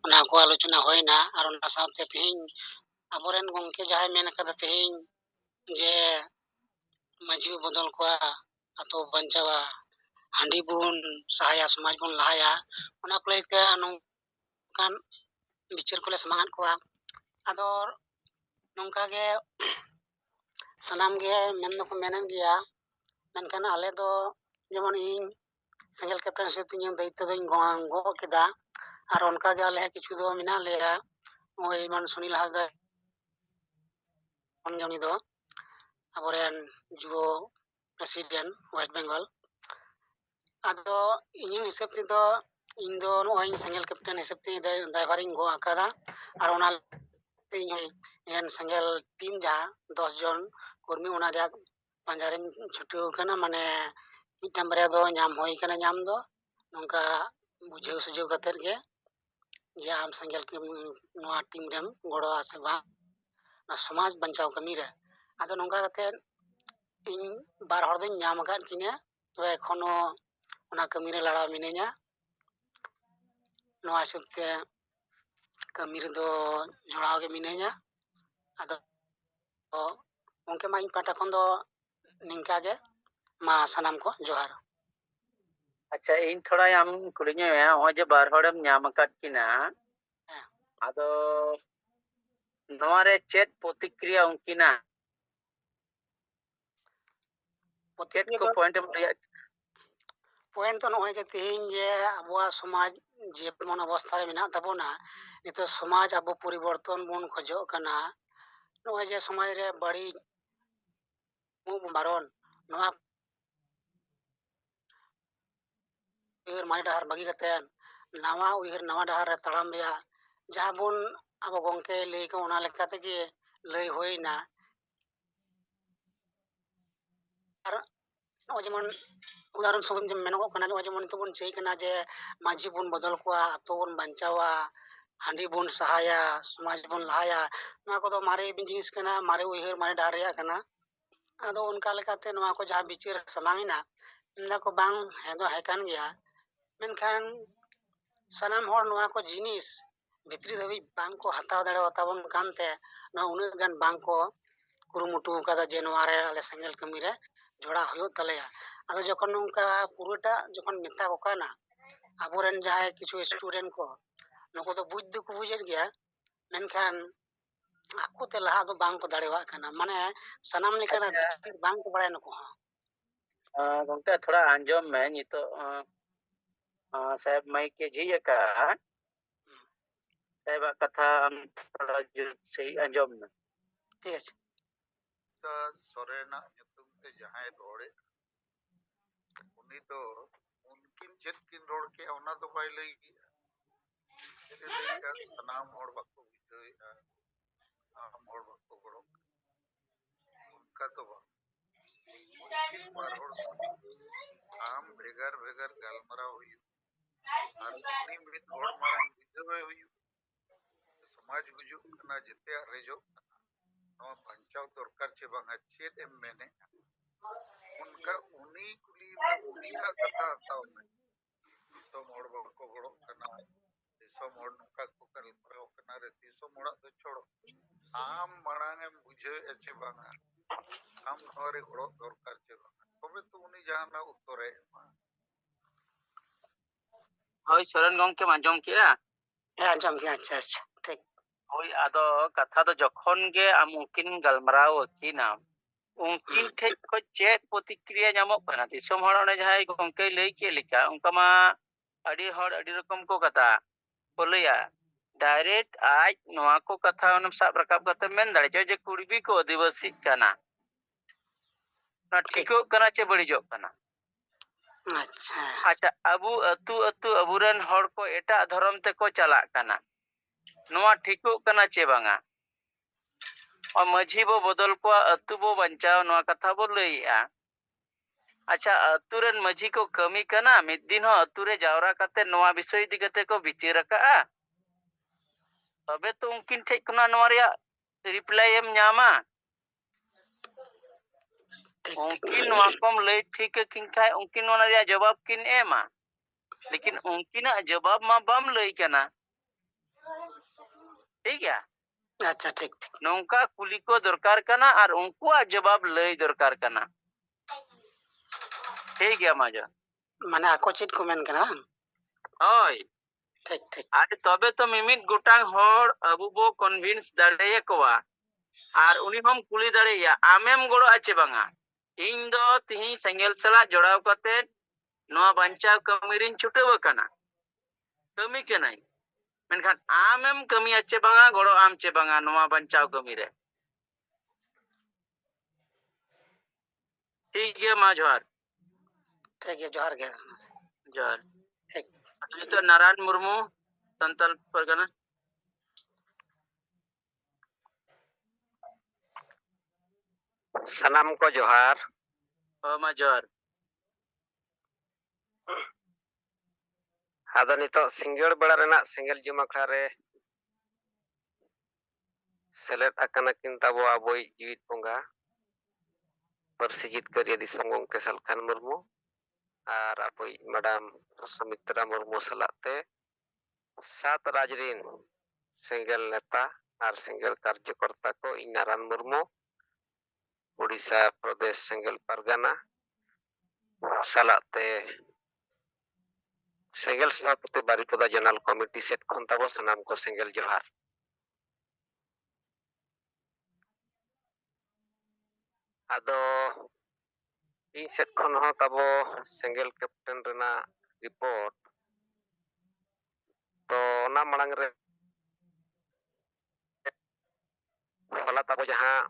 ᱚᱱᱟ ᱠᱚ ᱟᱞᱳᱪᱚᱱᱟ ᱦᱩᱭᱱᱟ ᱟᱨ ᱚᱱᱟ ᱥᱟᱶᱛᱮ ᱛᱮᱦᱮᱧ ᱟᱵᱚᱨᱮᱱ ᱜᱚᱝᱠᱮ ᱡᱟᱦᱟᱸᱭ ᱢᱮᱱ ᱟᱠᱟᱫᱟ ᱛᱮᱦᱮᱧ ᱡᱮ ᱢᱟᱹᱡᱷᱤ ᱵᱚ ᱵᱚᱫᱚᱞ ᱠᱚᱣᱟ ᱟᱛᱳ ᱵᱟᱧᱪᱟᱣᱟ ᱦᱟᱺᱰᱤ ᱵᱚᱱ ᱥᱟᱦᱟᱭᱟ ᱥᱚᱢᱟᱡ ᱵᱚᱱ ᱞᱟᱦᱟᱭᱟ ᱚᱱᱟ ᱠᱚ ᱞᱟᱹᱭᱛᱮ ᱱᱚᱝᱠᱟᱱ ᱵᱤᱪᱟᱹᱨ ᱠᱚᱞᱮ ᱥᱟᱢᱟᱝ ᱠᱚᱣᱟ ᱟᱫᱚ ᱱᱚᱝᱠᱟ ᱜᱮ ᱥᱟᱱᱟᱢ ᱜᱮ ᱢᱮᱱ ᱫᱚᱠᱚ ᱢᱮᱱᱮᱫ ᱜᱮᱭᱟ ᱢᱮᱱᱠᱷᱟᱱ ᱟᱞᱮ ᱫᱚ ᱡᱮᱢᱚᱱ ᱤᱧ ᱥᱮᱸᱜᱮᱞ ᱠᱮᱯᱴᱮᱱ ᱦᱤᱥᱟᱹᱵ ᱛᱮ ᱤᱧᱟᱹᱜ ᱫᱟᱭᱤᱛᱛᱚ ᱫᱚᱧ ᱜᱚᱜ ᱠᱮᱫᱟ ᱟᱨ ᱚᱱᱠᱟᱜᱮ ᱟᱞᱮ ᱠᱤᱪᱷᱩ ᱫᱚ ᱢᱮᱱᱟᱜ ᱞᱮᱭᱟ ᱱᱚᱜᱼᱚᱭ ᱡᱮᱢᱚᱱ ᱥᱩᱱᱤᱞ ᱦᱟᱸᱥᱫᱟ ᱩᱱᱤ ᱫᱚ ᱟᱵᱚᱨᱮᱱ ᱡᱩᱵᱚ ᱯᱨᱮᱥᱤᱰᱮন্ট ᱳᱭᱮᱥᱴ ᱵᱮᱝগᱚᱞ ᱟᱫᱚ ᱤᱧᱟᱹᱜ ᱦᱤᱥᱟᱹᱵ ᱛᱮᱫᱚ ᱤᱧ ᱫᱚ ᱱᱚᱜᱼᱚᱭ ᱥᱮᱸᱜᱮᱞ ᱠᱮᱯᱴᱮᱱ ᱦᱤᱥᱟᱹᱵ ᱛᱮ ᱫᱟᱭᱵᱷᱟᱨᱤᱧ ᱜᱚᱜ ᱟᱠᱟᱫᱟ ᱟᱨ ᱚᱱᱟ ᱤᱧ ᱥᱮᱸᱜᱮᱞ ᱴᱤᱢ ᱡᱟᱦᱟᱸ 10 ᱡᱚᱱ ᱠᱚᱨᱢᱤ ᱚᱱᱟ ᱨᱮᱭᱟᱜ ᱯᱟᱸᱡᱟᱨᱤᱧ ᱪᱷᱩᱴᱟᱹᱣ ᱟᱠᱟᱱᱟ ᱢᱟᱱᱮ ᱢᱤᱫᱴᱟᱝ ᱵᱟᱨᱭᱟ ᱫᱚ ᱧᱟᱢ ᱦᱩᱭ ᱟᱠᱟᱱᱟ ᱧᱟᱢ ᱫᱚ ᱱᱚᱝᱠᱟ ᱵᱩᱡᱷᱟᱹᱣ ᱥᱩᱡᱷᱟᱹᱣ ᱠᱟᱛᱮᱫ ᱜᱮ ᱡᱮ ᱟᱢ ᱥᱮᱸᱜᱮᱞ ᱱᱚᱣᱟ ᱴᱤᱢ ᱨᱮᱢ ᱜᱚᱲᱚᱜᱼᱟ ᱥᱮ ᱵᱟᱝ ᱥᱚᱢᱟᱡ ᱵᱟᱧᱪᱟᱣ ᱠᱟᱹᱢᱤᱨᱮ ᱟᱫᱚ ᱱᱚᱝᱠᱟ ᱠᱟᱛᱮᱫ ᱤᱧ ᱵᱟᱨ ᱦᱚᱲ ᱫᱚᱧ ᱧᱟᱢ ᱟᱠᱟᱫ ᱠᱤᱱᱟᱹ ᱛᱚᱵᱮ ᱮᱠᱷᱚᱱᱳ ᱚᱱᱟ ᱠᱟᱹᱢᱤᱨᱮ ᱞᱟᱲᱟᱣ ᱢᱤᱱᱟᱹᱧᱟ ᱱᱚᱣᱟ ᱦᱤᱥᱟᱹᱵ ᱛᱮ ᱠᱟᱹᱢᱤ ᱨᱮᱫᱚ ᱡᱚᱲᱟᱣ ᱜᱮ ᱢᱤᱱᱟᱹᱧᱟ ᱟᱫᱚ ᱜᱚᱝᱠᱮ ᱢᱟ ᱤᱧ ᱯᱟᱦᱴᱟ ᱠᱷᱚᱱ ᱫᱚ ᱱᱤᱝᱠᱟ ᱜᱮ ᱢᱟ ᱥᱟᱱᱟᱢ ᱠᱚ ᱡᱚᱦᱟᱨ ᱟᱪᱪᱷᱟ ᱤᱧ ᱛᱷᱚᱲᱟ ᱟᱢ ᱠᱩᱞᱤᱧ ᱢᱮ ᱱᱚᱜᱼᱚᱭ ᱡᱮ ᱵᱟᱨ ᱦᱚᱲᱮᱢ ᱧᱟᱢ ᱟᱠᱟᱫ ᱠᱤᱱᱟ ᱟᱫᱚ ᱱᱚᱣᱟᱨᱮ ᱪᱮᱫ ᱯᱨᱚᱛᱤᱠᱨᱤᱭᱟ ᱩᱱᱠᱤᱱᱟᱜ ᱪᱮᱫ ᱠᱚ ᱯᱚᱭᱮᱱᱴ ᱮᱢ ᱞᱟᱹᱭᱟ ᱯᱚᱭᱮᱱᱴ ᱫᱚ ᱱᱚᱜᱼᱚᱭ ᱡᱮ ᱛᱮᱦᱮᱧ ᱡᱮ ᱟᱵᱚᱣᱟᱜ ᱥᱚᱢᱟᱡ ᱡᱮᱢᱚᱱ ᱚᱵᱚᱥᱛᱷᱟ ᱨᱮ ᱢᱮᱱᱟᱜ ᱛᱟᱵᱚᱱᱟ ᱱᱤᱛᱚᱜ ᱥᱚᱢᱟᱡ ᱟᱵᱚ ᱯᱚᱨᱤᱵᱚᱨᱛᱚᱱ ᱵᱚᱱ ᱠᱷᱚᱡᱚᱜ ᱠᱟᱱᱟ ᱱᱚᱜᱼᱚᱭ ᱡᱮ ᱥᱚᱢᱟᱡ ᱨᱮ ᱵᱟᱹᱲᱤᱡ ᱵᱟᱨᱚᱱ ᱱᱚᱣᱟ ᱩᱭᱦᱟᱹᱨ ᱢᱟᱹᱱ ᱰᱟᱦᱟᱨ ᱵᱟᱹᱜᱤ ᱠᱟᱛᱮᱫ ᱱᱟᱣᱟ ᱩᱭᱦᱟᱹᱨ ᱱᱟᱣᱟ ᱰᱟᱦᱟᱨ ᱨᱮ ᱛᱟᱲᱟᱢ ᱨᱮᱭᱟᱜ ᱡᱟᱦᱟᱸ ᱵᱚᱱ ᱟᱵᱚ ᱜᱚᱝᱠᱮ ᱞᱟᱹᱭ ᱠᱚ ᱚᱱᱟ ᱞᱮᱠᱟ ᱛᱮᱜᱮ ᱞᱟᱹᱭ ᱦᱩᱭᱱᱟ ᱟᱨ ᱱᱚᱜᱼᱚᱭ ᱡᱮᱢᱚᱱ ᱩᱫᱟᱦᱚᱨᱚᱱ ᱥᱚᱝᱜᱮ ᱢᱮᱱᱚᱜᱚᱜ ᱠᱟᱱᱟ ᱱᱚᱜᱼᱚᱭ ᱡᱮᱢᱚᱱ ᱱᱤᱛᱚᱜ ᱵᱚᱱ ᱪᱟᱹᱭ ᱠᱟᱱᱟ ᱡᱮ ᱢᱟᱹᱡᱷᱤ ᱵᱚᱱ ᱵᱚᱫᱚᱞ ᱠᱚᱣᱟ ᱟᱛᱳ ᱵᱚᱱ ᱵᱟᱧᱪᱟᱣᱟ ᱦᱟᱺᱰᱤ ᱵᱚᱱ ᱥᱟᱦᱟᱭᱟ ᱥᱚᱢᱟᱡ ᱵᱚᱱ ᱞᱟᱦᱟᱭᱟ ᱱᱚᱣᱟ ᱠᱚᱫᱚ ᱢᱟᱨᱮ ᱡᱤᱱᱤᱥ ᱠᱟᱱᱟ ᱢᱟᱨᱮ ᱩᱭᱦᱟᱹᱨ ᱢᱟᱨᱮ ᱰᱟᱦᱟᱨ ᱨᱮᱭᱟᱜ ᱠᱟᱱᱟ ᱟᱫᱚ ᱚᱱᱠᱟ ᱞᱮᱠᱟᱛᱮ ᱱᱚᱣᱟ ᱠᱚ ᱡᱟᱦᱟᱸ ᱵᱤᱪᱟᱹᱨ ᱥᱟᱢᱟᱝ ᱮᱱᱟ ᱢᱮᱱᱫᱟᱠᱚ ᱵᱟᱝ ᱦᱮᱸ ᱫᱚ ᱦᱮᱸ ᱠᱟᱱ ᱜᱮᱭᱟ ᱢᱮᱱᱠᱷᱟᱱ ᱥᱟᱱᱟᱢ ᱦᱚᱲ ᱱᱚᱣᱟ ᱠᱚ ᱡᱤᱱᱤᱥ ᱵᱷᱤᱛᱨᱤ ᱫᱷᱟᱹᱵᱤᱡ ᱵᱟᱝᱠᱚ ᱦᱟᱛᱟᱣ ᱫᱟᱲᱮᱭᱟᱛᱟᱵᱚᱱ ᱠᱟᱱᱛᱮ ᱱᱚᱣᱟ ᱩᱱᱟᱹᱜ ᱜᱟᱱ ᱵᱟᱝᱠᱚ ᱠᱩᱨᱩᱢᱩᱴᱩ ᱟᱠᱟᱫᱟ ᱡᱮ ᱱᱚᱣᱟᱨᱮ ᱟᱞᱮ ᱥᱮᱸᱜᱮᱞ ᱠᱟᱹᱢᱤᱨᱮ ᱡᱚᱲᱟᱣ ᱦᱩᱭᱩᱜ ᱛᱟᱞᱮᱭᱟ ᱟᱫᱚ ᱡᱚᱠᱷᱚᱱ ᱱᱚᱝᱠᱟ ᱯᱩᱨᱟᱹᱴᱟᱜ ᱡᱚᱠᱷᱚᱱ ᱢᱮᱛᱟ ᱠᱚ ᱠᱟᱱᱟ ᱟᱵᱚᱨᱮᱱ ᱡᱟᱦᱟᱸᱭ ᱠᱤᱪᱷᱩ ᱥᱴᱩᱰᱮন্ট ᱠᱚ ᱱᱩᱠᱩ ᱫᱚ ᱵᱩᱡ ᱫᱚᱠᱚ ᱵᱩᱡᱮᱫ ᱜᱮᱭᱟ ᱢᱮᱱᱠᱷᱟᱱ ᱟᱠᱚᱛᱮ ᱞᱟᱦᱟ ᱫᱚ ᱵᱟᱝᱠᱚ ᱫᱟᱲᱮᱭᱟᱜ ᱠᱟᱱᱟ ᱢᱟᱱᱮ ᱥᱟᱱᱟᱢ ᱞᱮᱠᱟᱱᱟᱜ ᱟᱪᱪᱷᱟ ᱵᱤᱪᱟᱹᱨ ᱵᱟᱝᱠᱚ ᱵᱟᱲᱟᱭᱟ ᱱᱩᱠᱩ ᱦᱚᱸ ᱜᱚᱝᱠᱮ ᱛᱷᱚᱲᱟ ᱟᱸᱡᱚᱢ ᱢᱮ ᱱᱤᱛᱚᱜ ᱥᱟᱦᱮᱵ ᱢᱟᱭᱤᱠ ᱮ ᱡᱷᱤᱡ ᱟᱠᱟᱫᱼᱟ ᱥᱟᱦᱮᱵᱟᱜ ᱠᱟᱛᱷᱟ ᱟᱢ ᱛᱷᱚᱲᱟ ᱡᱩᱛ ᱥᱟᱺᱦᱤᱡ ᱟᱸᱡᱚᱢ ᱢᱮ ᱴᱷᱤᱠ ᱟᱪᱷᱮ ᱥᱚᱨᱮᱱᱟᱜ ᱧᱩᱛᱩᱢ ᱛᱮ ᱡᱟᱦᱟᱸᱭ ᱨᱚᱲᱮᱫ उन्हीं तो उनकिन चेत किन रोड के ओना तो बाय लई गया चेत लई का सनाम और बाको बुझे आम और बाको गड़ो उनका तो बा उनकिन बार और आम भेगर भेगर गालमरा हुई और उन्हीं मित और मारंग बुझे हुई समाज बुझु कना जिते रेजो नो बंचाव दरकार चे बांगा चेत एम मैंने उनका उन्हीं कुली में उनिया कथा ताव में दिसोम हड़ बाको गड़ो कना दिसोम हड़ नुका को गलमराव कना रे दिसोम हड़ दो छोड़ो आम माड़ांग एम बुझे एचे बांगा आम नोरे गड़ो दरकार चे बांगा तबे तो उनी जहाना उत्तरे ᱦᱳᱭ ᱥᱚᱨᱮᱱ ᱜᱚᱝᱠᱮᱢ ᱟᱸᱡᱚᱢ ᱠᱮᱜᱼᱟ ᱟᱸᱡᱚᱢ ᱜᱮ ᱟᱪᱪᱷᱟ ᱟᱪᱪᱷᱟ ᱴᱷᱤᱠ ᱦᱳᱭ ᱟᱫᱚ ᱠᱟᱛᱷᱟ ᱫᱚ ᱡᱚᱠᱷᱚᱱ ᱜᱮ ᱟᱢ ᱩᱱᱠᱤᱱ ᱜᱟᱞᱢᱟᱨᱟᱣ ᱟᱹᱠᱤᱱᱟᱢ ᱩᱱᱠᱤᱱ ᱴᱷᱮᱡ ᱠᱷᱚᱡ ᱪᱮᱫ ᱯᱨᱚᱛᱤᱠᱨᱤᱭᱟ ᱧᱟᱢᱚᱜ ᱠᱟᱱᱟ ᱫᱤᱥᱚᱢ ᱦᱚᱲ ᱚᱱᱮ ᱡᱟᱦᱟᱸᱭ ᱜᱚᱝᱠᱮᱭ ᱞᱟᱹᱭ ᱠᱮᱫ ᱞᱮᱠᱟ ᱚᱱᱠᱟ ᱢᱟ ᱟᱹᱰᱤ ᱦᱚᱲ ᱟᱹᱰᱤ ᱨᱚᱠᱚᱢ ᱠᱚ ᱠᱟᱛᱷᱟ ᱠᱚ ᱞᱟᱹᱭᱟ डायरेक्ट आज नवा को कथा साब रकाब करते मेन दाड़े जे कुड़बी को आदिवासी कना ना ठीको कना चे बड़िजो कना अच्छा अच्छा अबू अतु अतु अबुरन हड़ को एटा धर्म ते को चला कना नवा ठीको कना चे बांगा और माझी बो बदल को अतु बो बंचाव नवा कथा बो लईया अच्छा अतुरन माझी को कमी कना मिद दिन हो अतुरे जावरा कते नवा विषय इदि कते को विचार रखा तबे तो उनकिन ठेक कना नवा रिया रिप्लाई एम न्यामा उनकिन नवा कोम लई ठीक किन खाय उनकिन नवा रिया जवाब किन एमा लेकिन उनकिन जवाब मा बम लई कना ᱴᱷᱤक ᱜᱮᱭᱟ ᱟᱪᱪᱷᱟ ᱴᱷᱤᱠ ᱴᱷᱤक ᱱᱚᱝᱠᱟ ᱠᱩᱞᱤ ᱠᱚ ᱫᱚᱨᱠᱟর ᱠᱟᱱᱟ ᱟᱨ ᱩᱱᱠᱩᱣᱟᱜ ᱡᱚᱵᱟᱵ ᱞᱟᱹᱭ ᱫᱚᱨᱠᱟর ᱠᱟᱱᱟ ᱴᱷᱤक ᱜᱮᱭᱟ ᱢᱟ ᱡᱚᱦᱟᱨ ᱢᱟᱱᱮ ᱟᱠᱚ ᱪᱮᱫ ᱠᱚ ᱢᱮᱱ ᱠᱟᱱᱟ ᱵᱟᱝ ᱦᱳᱭ ᱴᱷᱤक ᱴᱷᱤक ᱟᱨ ᱛᱚᱵᱮ ᱛᱚ ᱢᱤᱢᱤᱫ ᱜᱚᱴᱟᱝ ᱦᱚᱲ ᱟᱵᱚ ᱵᱚ ᱠᱚᱱভিন্স ᱫᱟᱲᱮᱭᱟᱠᱚᱣᱟ ᱟᱨ ᱩᱱᱤ ᱦᱚᱢ ᱠᱩᱞᱤ ᱫᱟᱲᱮᱭᱟᱜᱼᱟ ᱟᱢᱮᱢ ᱜᱚᱲᱚᱜᱼᱟ ᱪᱮ ᱵᱟᱝᱟ ᱤᱧ ᱫᱚ ᱛᱤᱦᱤᱧ ᱥᱮᱸᱜᱮᱞ ᱥᱟᱞᱟᱜ ᱡᱚᱲᱟᱣ ᱠᱟᱛᱮ ᱱᱚᱣᱟ ᱵᱟᱧᱪᱟᱣ ᱠᱟᱹᱢᱤ ᱨᱤᱧ ᱪᱷᱩᱴᱟᱹᱣ ᱟᱠᱟᱱᱟ ᱠᱟᱹᱢᱤ ᱠᱟᱹᱱᱟᱹᱧ ᱢᱮᱱᱠᱷᱟᱱ ᱟᱢᱮᱢ ᱠᱟᱹᱢᱤᱭᱟ ᱪᱮ ᱵᱟᱝᱟ ᱜᱚᱲᱚ ᱟᱢ ᱪᱮ ᱵᱟᱝᱟ ᱱᱚᱣᱟ ᱵᱟᱧᱪᱟᱣ ᱠᱟᱹᱢᱤ ᱨᱮ ᱴᱷᱤक ᱜᱮᱭᱟ ᱢᱟ ᱡᱚᱦᱟᱨ ᱴᱷᱤक ᱜᱮᱭᱟ ᱡᱚᱦᱟᱨ ᱜᱮ ᱡᱚᱦᱟᱨ ᱴᱷᱤक ᱱᱤᱛᱚᱜ ᱱᱟᱨᱟᱭᱚᱱ ᱢᱩᱨᱢᱩ ᱥᱟᱱᱛᱟᱞ ᱯᱟᱨᱜᱟᱱᱟ ᱥᱟᱱᱟᱢ ᱠᱚ ᱡᱚᱦᱟᱨ ᱢᱟ ᱡᱚᱦᱟᱨ ᱟᱫᱚ ᱱᱤᱛᱚᱜ ᱥᱤᱸᱜᱟᱹᱲ ᱵᱮᱲᱟ ᱨᱮᱱᱟᱜ ᱥᱮᱸᱜᱮᱞ ᱡᱩᱢ ᱟᱠᱷᱲᱟ ᱨᱮ ᱥᱮᱞᱮᱫ ᱟᱠᱟᱱᱟ ᱠᱤᱱ ᱛᱟᱵᱚ ᱟᱵᱚᱭᱤᱡ ᱡᱤᱣᱤᱫ ᱵᱚᱸᱜᱟ ᱯᱟᱹᱨᱥᱤ ᱡᱤᱛᱠᱟᱹᱨᱤᱭᱟᱹ ᱫᱤᱥᱚᱢ ᱜᱚᱢᱠᱮ ᱥᱟᱞᱠᱷᱟᱱ ᱢᱩᱨᱢᱩ ᱟᱨ ᱟᱵᱚᱭᱤᱡ ᱢᱮᱰᱟᱢ ᱥᱩᱢᱤᱛᱨᱟ ᱢᱩᱨᱢᱩ ᱥᱟᱞᱟᱜ ᱛᱮ 7 ᱨᱟᱡᱽ ᱨᱤᱱ ᱥᱮᱸᱜᱮᱞ ᱱᱮᱛᱟ ᱟᱨ ᱥᱮᱸᱜᱮᱞ ᱠᱟᱨᱡᱚᱠᱚᱨᱛᱟ ᱠᱚ ᱤᱧ ᱱᱟᱨᱟᱭᱚᱱ ᱢᱩᱨᱢᱩ ᱩᱲᱤᱥᱥᱟ ᱯᱨᱚᱫᱮᱥ ᱥᱮᱸᱜᱮᱞ ᱯᱟᱨᱜᱟᱱᱟ ᱥᱟᱞᱟᱜ ᱛᱮ ᱥᱮᱸᱜᱮᱞ ᱥᱚᱵᱷᱟᱯᱚᱛᱤ ᱵᱟᱨᱤᱯᱚᱫᱟ ᱡᱚᱱᱟᱞ ᱠᱚᱢᱤᱴᱤ ᱥᱮᱫ ᱠᱷᱚᱱ ᱛᱟᱵᱚ ᱥᱟᱱᱟᱢ ᱠᱚ ᱥᱮᱸᱜᱮᱞ ᱡᱚᱦᱟᱨ ᱟᱫᱚ ᱤᱧ ᱥᱮᱫ ᱠᱷᱚᱱ ᱦᱚᱸ ᱛᱟᱵᱚ ᱥᱮᱸᱜᱮᱞ ᱠᱮᱯᱴᱮᱱ ᱨᱮᱱᱟᱜ ᱨᱤᱯᱳᱨᱴ ᱛᱚ ᱚᱱᱟ ᱢᱟᱲᱟᱝ ᱨᱮ ᱦᱚᱞᱟ ᱛᱟᱵᱚ ᱡᱟᱦᱟᱸ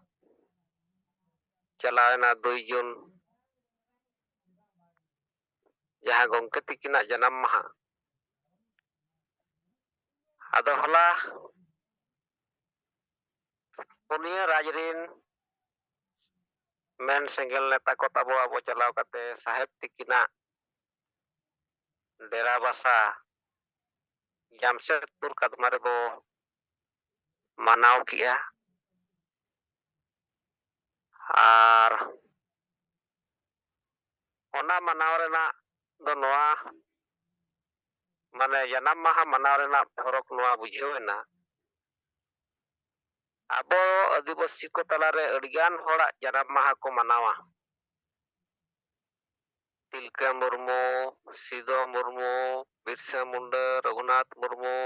ᱪᱟᱞᱟᱣᱮᱱᱟ 2 ᱡᱩᱱ ᱡᱟᱦᱟᱸ ᱜᱚᱢᱠᱮ ᱛᱤᱠᱤᱱᱟᱜ ᱡᱟᱱᱟᱢ ᱢᱟᱦᱟ ᱟᱫᱚ ᱦᱚᱞᱟ ᱯᱩᱱᱭᱟᱹ ᱨᱟᱡᱽ ᱨᱤᱱ ᱢᱮᱱ ᱥᱮᱸᱜᱮᱞ ᱱᱮᱛᱟ ᱠᱚ ᱛᱟᱵᱚ ᱟᱵᱚ ᱪᱟᱞᱟᱣ ᱠᱟᱛᱮ ᱥᱟᱦᱮᱵ ᱛᱤᱠᱤᱱᱟᱜ ᱰᱮᱨᱟ ᱵᱟᱥᱟ ᱡᱟᱢᱥᱮᱫᱽᱯᱩᱨ ᱠᱟᱫᱢᱟ ᱨᱮᱵᱚ ᱢᱟᱱᱟᱣ ᱠᱮᱜᱼᱟ ᱟᱨ ᱚᱱᱟ ᱢᱟᱱᱟᱣ ᱨᱮᱱᱟᱜ ᱫᱚ ᱱᱚᱣᱟ ᱢᱟᱱᱮ ᱡᱟᱱᱟᱢ ᱢᱟᱦᱟ ᱢᱟᱱᱟᱣ ᱨᱮᱱᱟᱜ ᱯᱷᱚᱨᱚᱠ ᱱᱚᱣᱟ ᱵᱩᱡᱷᱟᱹᱣᱮᱱᱟ ᱟᱵᱚ ᱟᱹᱫᱤᱵᱟᱹᱥᱤ ᱠᱚ ᱛᱟᱞᱟᱨᱮ ᱟᱹᱰᱤᱜᱟᱱ ᱦᱚᱲᱟᱜ ᱡᱟᱱᱟᱢ ᱢᱟᱦᱟ ᱠᱚ ᱢᱟᱱᱟᱣᱟ ᱛᱤᱞᱠᱟᱹ ᱢᱩᱨᱢᱩ ᱥᱤᱫᱚ ᱢᱩᱨᱢᱩ ᱵᱤᱨᱥᱟᱹ ᱢᱩᱱᱰᱟᱹ ᱨᱚᱜᱷᱩᱱᱟᱛᱷ ᱢᱩᱨᱢᱩ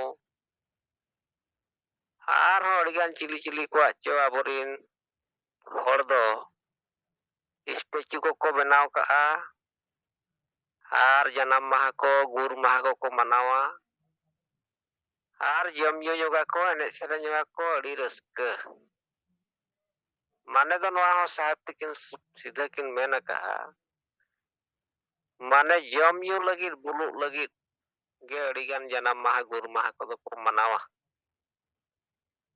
ᱟᱨᱦᱚᱸ ᱟᱹᱰᱤᱜᱟᱱ ᱪᱤᱞᱤ ᱠᱚᱣᱟᱜ ᱪᱚ ᱟᱵᱚᱨᱤᱱ ᱦᱚᱲ ᱫᱚ ᱥᱴᱮᱪᱩ ᱠᱚᱠᱚ ᱵᱮᱱᱟᱣ ᱠᱟᱜᱼᱟ ᱟᱨ ᱡᱟᱱᱟᱢ ᱢᱟᱦᱟ ᱠᱚ ᱜᱩᱨ ᱢᱟᱦᱟ ᱠᱚᱠᱚ ᱢᱟᱱᱟᱣᱟ ᱟᱨ ᱡᱚᱢ ᱧᱩ ᱧᱚᱜᱟ ᱠᱚ ᱮᱱᱮᱡ ᱥᱮᱨᱮᱧ ᱧᱚᱜᱟ ᱠᱚ ᱟᱹᱰᱤ ᱨᱟᱹᱥᱠᱟᱹ ᱢᱟᱱᱮ ᱫᱚ ᱱᱚᱣᱟ ᱦᱚᱸ ᱥᱟᱦᱮᱵ ᱛᱤᱠᱤᱱ ᱥᱤᱫᱷᱟᱹ ᱠᱤᱱ ᱢᱮᱱ ᱟᱠᱟᱜᱼᱟ ᱢᱟᱱᱮ ᱡᱚᱢ ᱧᱩ ᱞᱟᱹᱜᱤᱫ ᱵᱩᱞᱩᱜ ᱞᱟᱹᱜᱤᱫ ᱜᱮ ᱟᱹᱰᱤᱜᱟᱱ ᱡᱟᱱᱟᱢ ᱢᱟᱦᱟ ᱜᱩᱨ ᱢᱟᱦᱟ ᱠᱚᱫᱚ ᱠᱚ ᱢᱟᱱᱟᱣᱟ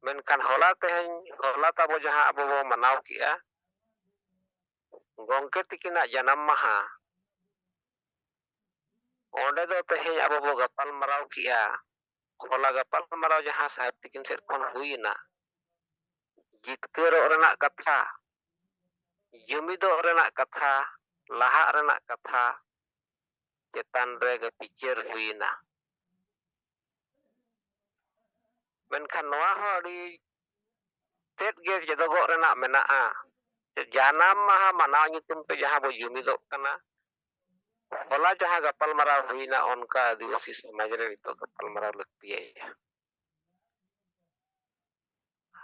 ᱢᱮᱱᱠᱷᱟᱱ ᱦᱚᱞᱟ ᱛᱟᱵᱚ ᱡᱟᱦᱟᱸ ᱟᱵᱚ ᱵᱚ ᱢᱟᱱᱟᱣ ᱠᱮᱜᱼᱟ ᱜᱚᱢᱠᱮ ᱛᱤᱠᱤᱱᱟᱜ ᱡᱟᱱᱟᱢ ᱢᱟᱦᱟ ᱚᱸᱰᱮ ᱫᱚ ᱛᱮᱦᱮᱧ ᱟᱵᱚ ᱵᱚ ᱜᱟᱯᱟᱞ ᱢᱟᱨᱟᱣ ᱠᱮᱜᱼᱟ ᱦᱚᱞᱟ ᱜᱟᱯᱟᱞ ᱢᱟᱨᱟᱣ ᱡᱟᱦᱟᱸ ᱥᱟᱦᱮᱵ ᱛᱤᱠᱤᱱ ᱥᱮᱫ ᱠᱷᱚᱱ ᱦᱩᱭᱮᱱᱟ ᱡᱤᱛᱠᱟᱹᱨᱚᱜ ᱨᱮᱱᱟᱜ ᱠᱟᱛᱷᱟ ᱡᱩᱢᱤᱫᱚᱜ ᱨᱮᱱᱟᱜ ᱠᱟᱛᱷᱟ ᱞᱟᱦᱟᱜ ᱨᱮᱱᱟᱜ ᱠᱟᱛᱷᱟ ᱪᱮᱛᱟᱱ ᱨᱮ ᱵᱤᱪᱟᱹᱨ ᱦᱩᱭᱮᱱᱟ ᱢᱮᱱᱠᱷᱟन ᱱᱚᱣᱟ ᱦᱚᱸ ᱟᱹᱰᱤ ᱛᱮᱫ ᱜᱮ ᱪᱮᱫᱚᱜᱚᱜ ᱨᱮᱱᱟᱜ ᱢᱮᱱᱟᱜᱼᱟ ᱡᱟᱱᱟᱢ ᱢᱟᱦᱟ ᱢᱟᱱᱟᱣ ᱧᱩᱛᱩᱢ ᱛᱮ ᱡᱟᱦᱟᱸ ᱵᱚ ᱡᱩᱢᱤᱫᱚᱜ ᱠᱟᱱᱟ ᱦᱚᱞᱟ ᱡᱟᱦᱟᱸ ᱜᱟᱯᱟᱞ ᱢᱟᱨᱟᱣ ᱦᱩᱭᱱᱟ ᱚᱱᱠᱟ ᱟᱹᱫᱤᱵᱟᱹᱥᱤ ᱥᱚᱢᱟᱡᱽ ᱨᱮ ᱱᱤᱛᱚᱜ ᱜᱟᱯᱟᱞ ᱢᱟᱨᱟᱣ ᱞᱟᱹᱠᱛᱤᱭᱟ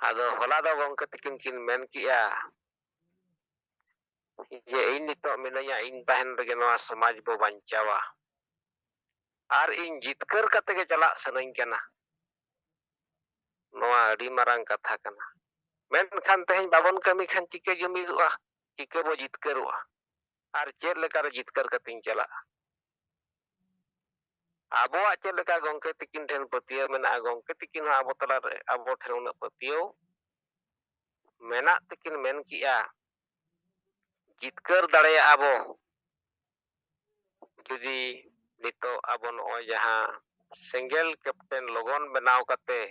ᱟᱫᱚ ᱦᱚᱞᱟ ᱫᱚ ᱜᱚᱢᱠᱮ ᱛᱤᱠᱤᱱ ᱠᱤᱱ ᱢᱮᱱ ᱠᱮᱜᱼᱟ ᱡᱮ ᱤᱧ ᱱᱤᱛᱚᱜ ᱢᱤᱱᱟᱹᱧᱟ ᱤᱧ ᱛᱟᱦᱮᱱ ᱨᱮᱜᱮ ᱱᱚᱣᱟ ᱥᱚᱢᱟᱡᱽ ᱵᱚ ᱵᱟᱧᱪᱟᱣᱟ ᱟᱨ ᱤᱧ ᱡᱤᱛᱠᱟᱹᱨ ᱠᱟᱛᱮ ᱜᱮ ᱪᱟᱞᱟᱜ ᱥᱟᱱᱟᱧ ᱠᱟᱱᱟ ᱱᱚᱣᱟ ᱟᱹᱰᱤ ᱢᱟᱨᱟᱝ ᱠᱟᱛᱷᱟ ᱠᱟᱱᱟ ᱢᱮᱱᱠᱷᱟन ᱛᱮᱦᱮᱧ ᱵᱟᱵᱚᱱ ᱠᱟᱹᱢᱤ ᱠᱷᱟᱱ ᱪᱤᱠᱟᱹ ᱡᱩᱢᱤᱫᱚᱜᱼᱟ ᱪᱤᱠᱟᱹ ᱵᱚ ᱡᱤᱛᱠᱟᱹᱨᱚᱜᱼᱟ ᱟᱨ ᱪᱮᱫ ᱞᱮᱠᱟᱨᱮ ᱡᱤᱛᱠᱟᱹᱨ ᱠᱟᱛᱮᱧ ᱪᱟᱞᱟᱜᱼᱟ ᱟᱵᱚᱣᱟᱜ ᱪᱮᱫ ᱞᱮᱠᱟ ᱜᱚᱢᱠᱮ ᱛᱤᱠᱤᱱ ᱴᱷᱮᱱ ᱯᱟᱹᱛᱭᱟᱹᱣ ᱢᱮᱱᱟᱜᱼᱟ ᱜᱚᱢᱠᱮ ᱛᱤᱠᱤᱱ ᱦᱚᱸ ᱟᱵᱚ ᱛᱟᱞᱟᱨᱮ ᱟᱵᱚ ᱴᱷᱮᱱ ᱩᱱᱟᱹᱜ ᱯᱟᱹᱛᱭᱟᱹᱣ ᱢᱮᱱᱟᱜ ᱛᱮᱠᱤᱱ ᱢᱮᱱ ᱠᱮᱜᱼᱟ ᱡᱤᱛᱠᱟᱹᱨ ᱫᱟᱲᱮᱭᱟᱜᱼᱟ ᱵᱚ ᱡᱩᱫᱤ ᱱᱤᱛᱚᱜ ᱟᱵᱚ ᱱᱚᱜᱼᱚᱭ ᱡᱟᱦᱟᱸ ᱥᱮᱸᱜᱮᱞ ᱠᱮᱯᱴᱮᱱ ᱞᱚᱜᱚᱱ ᱵᱮᱱᱟᱣ ᱠᱟᱛᱮ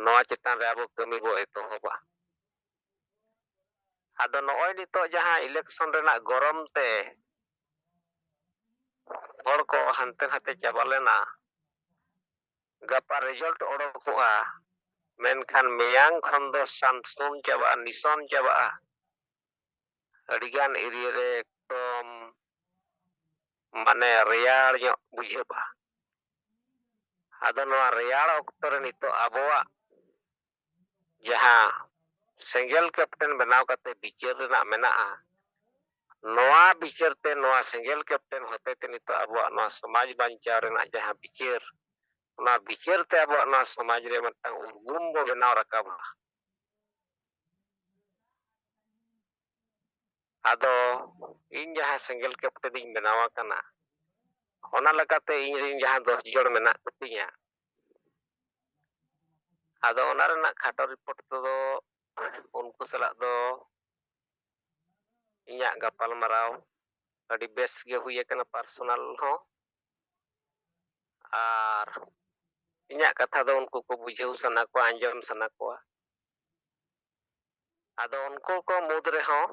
ᱱᱚᱣᱟ ᱪᱮᱛᱟᱱ ᱨᱮ ᱟᱵᱚ ᱠᱟᱹᱢᱤ ᱵᱚ ᱮᱛᱚᱦᱚᱵᱟ ᱟᱫᱚ ᱱᱚᱜᱼᱚᱭ ᱱᱤᱛᱚᱜ ᱡᱟᱦᱟᱸ ᱤᱞᱮᱠᱥᱚᱱ ᱨᱮᱱᱟᱜ ᱜᱚᱨᱚᱢ ᱛᱮ ᱦᱚᱲ ᱠᱚ ᱦᱟᱱᱛᱮ ᱱᱟᱛᱮ ᱪᱟᱵᱟ ᱞᱮᱱᱟ gapa result odokoa menkan meyang khan do sansun chaba nison chaba adigan area re ekdom mane reyar nyok bujheba ado noa reyar okto re nito aboa jaha senggel captain benaw kate bichar rena menaa noa bichar te noa senggel captain hote te nito aboa noa samaj banchaw rena jaha bichar ona bichar te aboa noa samaj re matang urgum bo benaw rakaba ado ᱤᱧ ᱡᱟᱦᱟᱸ ᱥᱮᱸᱜᱮᱞ captain ᱤᱧ ᱵᱮᱱᱟᱣ ᱟᱠᱟᱱᱟ ᱚᱱᱟ ᱞᱮᱠᱟᱛᱮ ᱤᱧ ᱨᱮᱱ ᱡᱟᱦᱟᱸ 10 ᱡᱚᱲ ᱢᱮᱱᱟᱜ ᱠᱚᱛᱤᱧᱟ ᱟᱫᱚ ᱚᱱᱟ ᱨᱮᱱᱟᱜ ᱠᱷᱟᱴᱚ ᱨᱤᱯᱳᱨᱴ ᱛᱮᱫᱚ ᱩᱱᱠᱩ ᱥᱟᱞᱟᱜ ᱫᱚ ᱤᱧᱟᱹᱜ ᱜᱟᱯᱟᱞᱢᱟᱨᱟᱣ ᱟᱹᱰᱤ ᱵᱮᱥ ᱜᱮ ᱦᱩᱭ ᱟᱠᱟᱱᱟ ᱯᱟᱨᱥᱳᱱᱟᱞ ᱦᱚᱸ ᱟᱨ ᱤᱧᱟᱹᱜ ᱠᱟᱛᱷᱟ ᱫᱚ ᱩᱱᱠᱩ ᱠᱚ ᱵᱩᱡᱷᱟᱹᱣ ᱥᱟᱱᱟ ᱠᱚᱣᱟ ᱟᱸᱡᱚᱢ ᱥᱟᱱᱟ ᱠᱚᱣᱟ ᱟᱫᱚ ᱩᱱᱠᱩ ᱠᱚ ᱢᱩᱫᱽ ᱨᱮᱦᱚᱸ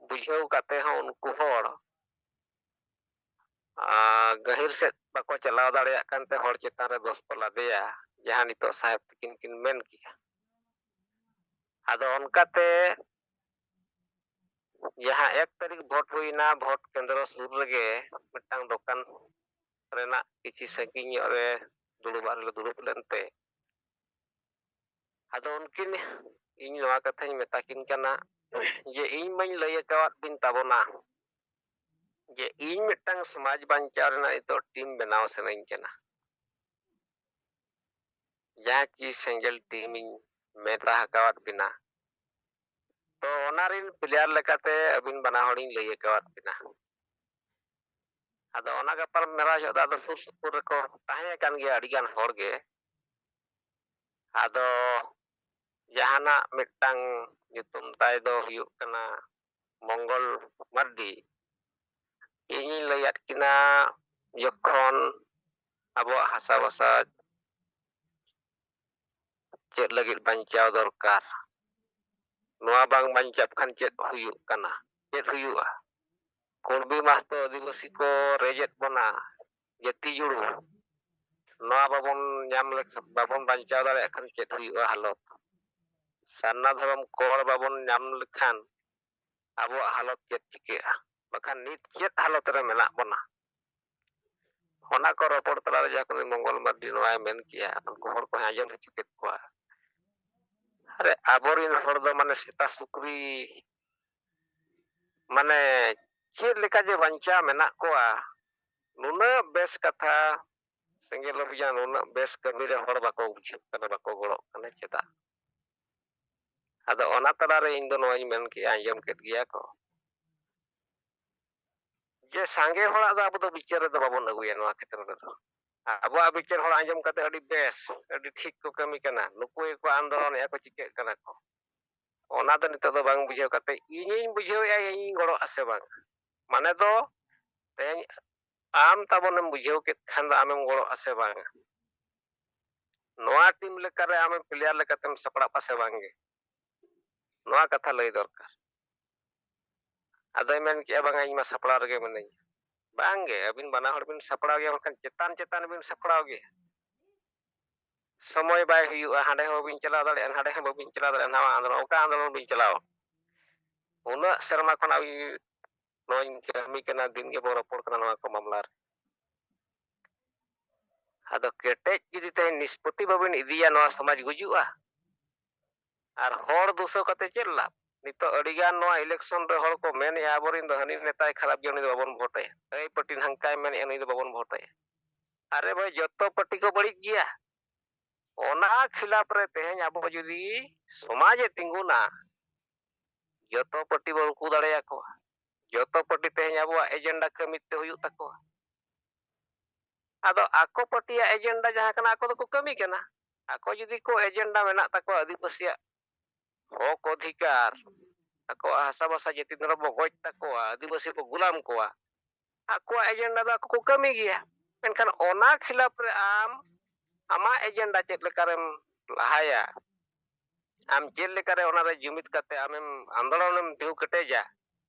ᱵᱩᱡᱷᱟᱹᱣ ᱠᱟᱛᱮ ᱦᱚᱸ ᱩᱱᱠᱩ ᱦᱚᱲ ᱜᱟᱹᱦᱤᱨ ᱥᱮᱫ ᱵᱟᱠᱚ ᱪᱟᱞᱟᱣ ᱫᱟᱲᱮᱭᱟᱜ ᱠᱟᱱᱛᱮ ᱦᱚᱲ ᱪᱮᱛᱟᱱ ᱨᱮ ᱫᱳᱥ ᱠᱚ ᱞᱟᱫᱮᱭᱟ ᱡᱟᱦᱟᱸ ᱱᱤᱛᱚᱜ ᱥᱟᱦᱮᱵ ᱛᱟᱹᱠᱤᱱ ᱠᱤᱱ ᱢᱮᱱ ᱠᱮᱜᱼᱟ ᱟᱫᱚ ᱚᱱᱠᱟᱛᱮ ᱡᱟᱦᱟᱸ 1 ᱛᱟᱹᱨᱤᱠᱷ ᱵᱷᱳᱴ ᱦᱩᱭᱱᱟ ᱵᱷᱳᱴ ᱠᱮᱱᱫᱨᱚ ᱥᱩᱨ ᱨᱮᱜᱮ ᱢᱤᱫᱴᱟᱝ ᱫᱚᱠᱟᱱ ᱨᱮᱱᱟᱜ ᱠᱤᱪᱷᱤ ᱥᱟᱺᱜᱤᱧ ᱧᱚᱜ ᱨᱮ ᱫᱩᱲᱩᱵᱟᱜ ᱨᱮᱞᱮ ᱫᱩᱲᱩᱵ ᱞᱮᱱᱛᱮ ᱟᱫᱚ ᱩᱱᱠᱤᱱ ᱤᱧ ᱱᱚᱣᱟ ᱠᱟᱛᱷᱟᱧ ᱢᱮᱛᱟᱠᱤᱱ ᱠᱟᱱᱟ ᱡᱮ ᱤᱧ ᱢᱟᱧ ᱞᱟᱹᱭ ᱟᱠᱟᱣᱟᱫ ᱵᱤᱱ ᱛᱟᱵᱚᱱᱟ ᱡᱮ ᱤᱧ ᱢᱤᱫᱴᱟᱝ ᱥᱚᱢᱟᱡᱽ ᱵᱟᱧᱪᱟᱣ ᱨᱮᱱᱟᱜ ᱱᱤᱛᱚᱜ ᱴᱤᱢ ᱵᱮᱱᱟᱣ ᱥᱟᱱᱟᱧ ᱠᱟᱱᱟ ᱡᱟᱦᱟᱸ ᱠᱤ ᱥᱮᱸᱜᱮᱞ ᱴᱤᱢ ᱤᱧ ᱢᱮᱛᱟ ᱟᱠᱟᱣᱟᱫ ᱵᱤᱱᱟ ᱛᱚ ᱚᱱᱟ ᱨᱤᱱ ᱯᱞᱮᱭᱟᱨ ᱞᱮᱠᱟᱛᱮ ᱟᱹᱵᱤᱱ ᱵᱟᱱᱟ ᱦᱚᱲᱤᱧ ᱞᱟᱹᱭ ᱟᱠᱟᱣᱟᱫ ᱵᱤᱱᱟ ᱟᱫᱚ ᱚᱱᱟ ᱜᱟᱯᱟᱞᱢᱟᱨᱟᱣ ᱡᱚᱦᱚᱜ ᱫᱚ ᱟᱫᱚ ᱥᱩᱨ ᱥᱩᱯᱩᱨ ᱨᱮᱠᱚ ᱛᱟᱦᱮᱸ ᱟᱠᱟᱱ ᱜᱮᱭᱟ ᱟᱹᱰᱤᱜᱟᱱ ᱦᱚᱲ ᱜᱮ ᱟᱫᱚ ᱡᱟᱦᱟᱱᱟᱜ ᱢᱤᱫᱴᱟᱝ ᱧᱩᱛᱩᱢ ᱛᱟᱭ ᱫᱚ ᱦᱩᱭᱩᱜ ᱠᱟᱱᱟ ᱢᱚᱝᱜᱚᱞ ᱢᱟᱨᱰᱤ ᱤᱧᱤᱧ ᱞᱟᱹᱭᱟᱫ ᱠᱤᱱᱟ ᱡᱚᱠᱷᱚᱱ ᱟᱵᱚᱣᱟᱜ ᱦᱟᱥᱟ ᱵᱷᱟᱥᱟ ᱪᱮᱫ ᱞᱟᱹᱜᱤᱫ ᱵᱟᱧᱪᱟᱣ ᱫᱚᱨᱠᱟর ᱱᱚᱣᱟ ᱵᱟᱝ ᱵᱟᱧᱪᱟᱣ ᱠᱷᱟᱱ ᱪᱮᱫ ᱦᱩᱭᱩᱜ ᱠᱟᱱᱟ ᱪᱮᱫ ᱦᱩᱭᱩᱜᱼᱟ ᱠᱩᱬᱵᱤ ᱢᱟᱦᱛᱚ ᱟᱹᱫᱤᱵᱟᱹᱥᱤ ᱠᱚ ᱨᱮᱡᱮᱫ ᱵᱚᱱᱟ ᱡᱟᱹᱛᱤ ᱡᱩᱲᱩ ᱱᱚᱣᱟ ᱵᱟᱵᱚᱱ ᱵᱟᱧᱪᱟᱣ ᱫᱟᱲᱮᱭᱟᱜ ᱠᱷᱟᱱ ᱪᱮᱫ ᱦᱩᱭᱩᱜᱼᱟ ᱦᱟᱞᱚᱛ ᱥᱟᱨᱱᱟ ᱫᱷᱚᱨᱚᱢ ᱠᱚᱲ ᱵᱟᱵᱚᱱ ᱧᱟᱢ ᱞᱮᱠᱷᱟᱱ ᱟᱵᱚᱣᱟᱜ ᱦᱟᱞᱚᱛ ᱪᱮᱫ ᱪᱤᱠᱟᱹᱜᱼᱟ ᱵᱟᱠᱷᱟᱱ ᱱᱤᱛ ᱪᱮᱫ ᱦᱟᱞᱚᱛ ᱨᱮ ᱢᱮᱱᱟᱜ ᱵᱚᱱᱟ ᱚᱱᱟ ᱠᱚ ᱨᱚᱯᱚᱲ ᱛᱟᱞᱟᱨᱮ ᱡᱟᱦᱟᱸ ᱢᱚᱝᱜᱚᱞ ᱢᱟᱨᱰᱤ ᱱᱚᱣᱟᱭ ᱢᱮᱱ ᱠᱮᱜᱼᱟ ᱩᱱᱠᱩ ᱦᱚᱲ ᱠᱚ ᱟᱸᱡᱚᱢ ᱦᱚᱪᱚ ᱠᱮᱫ ᱠᱚᱣᱟ ᱟᱨᱮ ᱟᱵᱚᱨᱤᱱ ᱦᱚᱲ ᱫᱚ ᱢᱟᱱᱮ ᱥᱮᱛᱟ ᱥᱩᱠᱨᱤ ᱢᱟᱱᱮ ᱪᱮᱫ ᱞᱮᱠᱟ ᱡᱮ ᱵᱟᱧᱪᱟᱣ ᱢᱮᱱᱟᱜ ᱠᱚᱣᱟ ᱱᱩᱱᱟᱹᱜ ᱵᱮᱥ ᱠᱟᱛᱷᱟ ᱥᱮᱸᱜᱮᱞ ᱚᱵᱷᱤᱡᱟᱱ ᱱᱩᱱᱟᱹᱜ ᱵᱮᱥ ᱠᱟᱹᱢᱤ ᱨᱮ ᱦᱚᱲ ᱵᱟᱠᱚ ᱵᱩᱡᱷᱟᱹᱜ ᱠᱟᱱᱟ ᱵᱟᱠᱚ ᱜᱚᱲᱚᱜ ᱠᱟᱱᱟ ᱪᱮᱫᱟᱜ ᱟᱫᱚ ᱚᱱᱟ ᱛᱟᱞᱟᱨᱮ ᱤᱧ ᱫᱚ ᱱᱚᱣᱟᱧ ᱢᱮᱱ ᱠᱮᱜᱼᱟ ᱟᱸᱡᱚᱢ ᱠᱮᱫ ᱜᱮᱭᱟ ᱠᱚ ᱡᱮ ᱥᱟᱸᱜᱮ ᱦᱚᱲᱟᱜ ᱫᱚ ᱟᱵᱚ ᱫᱚ ᱵᱤᱪᱟᱹᱨ ᱨᱮᱫᱚ ᱵᱟᱵᱚᱱ ᱟᱹᱜᱩᱭᱟ ᱱᱚᱣᱟ ᱠᱷᱮᱛᱨᱮ ᱨᱮᱫᱚ ᱟᱵᱚᱣᱟᱜ ᱵᱤᱪᱟᱹᱨ ᱦᱚᱲ ᱟᱸᱡᱚᱢ ᱠᱟᱛᱮ ᱟᱹᱰᱤ ᱵᱮᱥ ᱟᱹᱰᱤ ᱴᱷᱤᱠ ᱠᱚ ᱠᱟᱹᱢᱤ ᱠᱟᱱᱟ ᱱᱩᱠᱩ ᱜᱮᱠᱚ ᱟᱱᱫᱳᱞᱚᱱᱮᱜᱼᱟ ᱠᱚ ᱪᱤᱠᱟᱹᱜ ᱠᱟᱱᱟ ᱠᱚ ᱚᱱᱟ ᱫᱚ ᱱᱤᱛᱚᱜ ᱫᱚ ᱵᱟᱝ ᱵᱩᱡᱷᱟᱹᱣ ᱠᱟᱛᱮ ᱤᱧᱤᱧ ᱵᱩᱡᱷᱟᱹᱣᱮᱜᱼᱟ ᱤᱧᱤᱧ ᱜᱚᱲᱚᱜ ᱟᱥᱮ ᱵᱟᱝ ᱢᱟᱱᱮ ᱫᱚ ᱛᱮᱦᱮᱧ ᱟᱢ ᱛᱟᱵᱚᱱᱮᱢ ᱵᱩᱡᱷᱟᱹᱣ ᱠᱮᱫ ᱠᱷᱟᱱ ᱫᱚ ᱟᱢᱮᱢ ᱜᱚᱲᱚᱜ ᱟᱥᱮ ᱵᱟᱝ ᱱᱚᱣᱟ ᱴᱤᱢ ᱞᱮᱠᱟᱨᱮ ᱟᱢᱮᱢ ᱯᱞᱮᱭᱟᱨ ᱞᱮᱠᱟᱛᱮᱢ ᱥᱟᱯᱲᱟᱜ ᱟᱥᱮ ᱵᱟᱝᱜᱮ ᱱᱚᱣᱟ ᱠᱟᱛᱷᱟ ᱞᱟᱹᱭ ᱫᱚᱨᱠᱟর ᱟᱫᱚᱭ ᱢᱮᱱ ᱠᱮᱜᱼᱟ ᱵᱟᱝᱟ ᱤᱧ ᱢᱟ ᱥᱟᱯᱲᱟᱣ ᱨᱮᱜᱮ ᱢᱤᱱᱟᱹᱧᱟ ᱵᱟᱝᱜᱮ ᱟᱹᱵᱤᱱ ᱵᱟᱱᱟ ᱦᱚᱲ ᱵᱤᱱ ᱥᱟᱯᱲᱟᱣ ᱜᱮᱭᱟ ᱵᱟᱝᱠᱷᱟᱱ ᱪᱮᱛᱟᱱ ᱵᱤᱱ ᱥᱟᱯᱲᱟᱣ ᱜᱮᱭᱟ ᱥᱚᱢᱚᱭ ᱵᱟᱭ ᱦᱩᱭᱩᱜᱼᱟ ᱦᱟᱸᱰᱮ ᱦᱚᱸ ᱵᱟᱹᱵᱤᱱ ᱪᱟᱞᱟᱣ ᱫᱟᱲᱮᱭᱟᱜᱼᱟ ᱱᱟᱰᱮ ᱦᱚᱸ ᱵᱟᱹᱵᱤᱱ ᱪᱟᱞᱟᱣ ᱫᱟᱲᱮᱭᱟᱜᱼᱟ ᱱᱟᱣᱟ ᱟᱸᱫᱳᱞᱚᱱ ᱚᱠᱟ ᱟᱸᱫᱳᱞᱚᱱ ᱵᱤᱱ ᱪᱟᱞᱟᱣᱟ ᱩᱱᱟᱹᱜ ᱥᱮᱨᱢᱟ ᱠᱷᱚᱱᱟᱜ ᱱᱚᱣᱟᱧ ᱠᱟᱹᱢᱤ ᱠᱟᱱᱟ ᱫᱤᱱ ᱜᱮᱵᱚᱱ ᱨᱚᱯᱚᱲ ᱠᱟᱱᱟ ᱱᱚᱣᱟ ᱠᱚ ᱢᱟᱢᱞᱟ ᱨᱮ ᱟᱫᱚ ᱠᱮᱴᱮᱡ ᱡᱩᱫᱤ ᱛᱮᱦᱮᱧ ᱱᱤᱥᱯᱚᱛᱛᱤ ᱵᱟᱵᱤᱱ ᱤᱫᱤᱭᱟ ᱱᱚᱣᱟ ᱥᱚᱢᱟᱡᱽ ᱜᱩᱡᱩᱜᱼᱟ ᱟᱨ ᱦᱚᱲ ᱫᱩᱥᱟᱹᱣ ᱠᱟᱛᱮ ᱪᱮᱫ ᱞᱟᱵᱷ ᱱᱤᱛᱚᱜ ᱟᱹᱰᱤᱜᱟᱱ ᱱᱚᱣᱟ ᱤᱞᱮᱠᱥᱚᱱ ᱨᱮ ᱦᱚᱲ ᱠᱚ ᱢᱮᱱᱮᱜᱼᱟ ᱟᱵᱚᱨᱤᱱ ᱫᱚ ᱦᱟᱹᱱᱤ ᱱᱮᱛᱟᱭ ᱠᱷᱟᱨᱟᱯ ᱜᱮᱭᱟ ᱩᱱᱤ ᱫᱚ ᱵᱟᱵᱚᱱ ᱵᱷᱳᱴᱟᱭᱟ ᱮᱭ ᱯᱟᱹᱴᱤ ᱦᱟᱱᱠᱟᱭ ᱢᱮᱱᱮᱜᱼᱟ ᱱᱩᱭ ᱫᱚ ᱵᱟᱵᱚᱱ ᱵᱷᱳᱴᱟᱭᱟ ᱟᱨᱮ ᱵᱷᱟই ᱡᱚᱛᱚ ᱯᱟᱹᱴᱤ ᱠᱚ ᱵᱟᱹᱲᱤᱡ ᱜᱮᱭᱟ ᱚᱱᱟ ᱠᱷᱤᱞᱟᱯ ᱨᱮ ᱛᱮᱦᱮᱧ ᱟᱵᱚ ᱡᱩᱫᱤ ᱥᱚᱢᱟᱡᱽᱮ ᱛᱤᱸᱜᱩᱱᱟ ᱡᱚᱛᱚ ᱯᱟᱹᱴᱤ ᱵᱚ ᱨᱩᱠᱩ ᱫᱟᱲᱮᱭᱟᱠᱚᱣᱟ ᱡᱚᱛᱚ ᱯᱟᱹᱴᱤ ᱛᱮᱦᱮᱧ ᱟᱵᱚᱣᱟᱜ ᱮᱡᱮᱱᱰᱟ ᱠᱟᱹᱢᱤ ᱛᱮ ᱦᱩᱭᱩᱜ ᱛᱟᱠᱚᱣᱟ ᱟᱫᱚ ᱟᱠᱚ ᱯᱟᱹᱴᱤᱭᱟᱜ ᱮᱡᱮᱱᱰᱟ ᱡᱟᱦᱟᱸ ᱠᱟᱱᱟ ᱟᱠᱚ ᱫᱚᱠᱚ ᱠᱟᱹᱢᱤ ᱠᱟᱱᱟ ᱟᱠᱚ ᱡᱩᱫᱤ ᱠᱚ ᱮᱡᱮᱱᱰᱟ ᱢᱮᱱᱟᱜ ᱛᱟᱠᱚᱣᱟ ᱟᱹᱫᱤᱵᱟᱹᱥᱤᱭᱟᱜ ᱦᱚᱠ ᱚᱫᱷᱤᱠᱟᱨ ᱟᱠᱚᱣᱟᱜ ᱦᱟᱥᱟ ᱵᱷᱟᱥᱟ ᱡᱟᱹᱛᱤ ᱫᱷᱚᱨᱚᱢ ᱵᱚ ᱜᱚᱡ ᱛᱟᱠᱚᱣᱟ ᱟᱹᱫᱤᱵᱟᱹᱥᱤ ᱵᱚ ᱜᱩᱞᱟᱢ ᱠᱚᱣᱟ ᱟᱠᱚᱣᱟᱜ ᱮᱡᱮᱱᱰᱟ ᱫᱚ ᱟᱠᱚ ᱠᱚ ᱠᱟᱹᱢᱤ ᱜᱮᱭᱟ ᱢᱮᱱᱠᱷᱟᱱ ᱚᱱᱟ ᱠᱷᱤᱞᱟᱯ ᱨᱮ ᱟᱢᱟᱜ ᱮᱡᱮᱱᱰᱟ ᱪᱮᱫ ᱞᱮᱠᱟᱨᱮᱢ ᱞᱟᱦᱟᱭᱟ ᱟᱢ ᱪᱮᱫ ᱞᱮᱠᱟᱨᱮ ᱚᱱᱟᱨᱮ ᱡᱩᱢᱤᱫ ᱠᱟᱛᱮ ᱟᱢᱮᱢ ᱟᱱᱫᱳᱞᱚᱱᱮᱢ ᱛᱤᱸᱜᱩ ᱠᱮᱴᱮᱡᱟ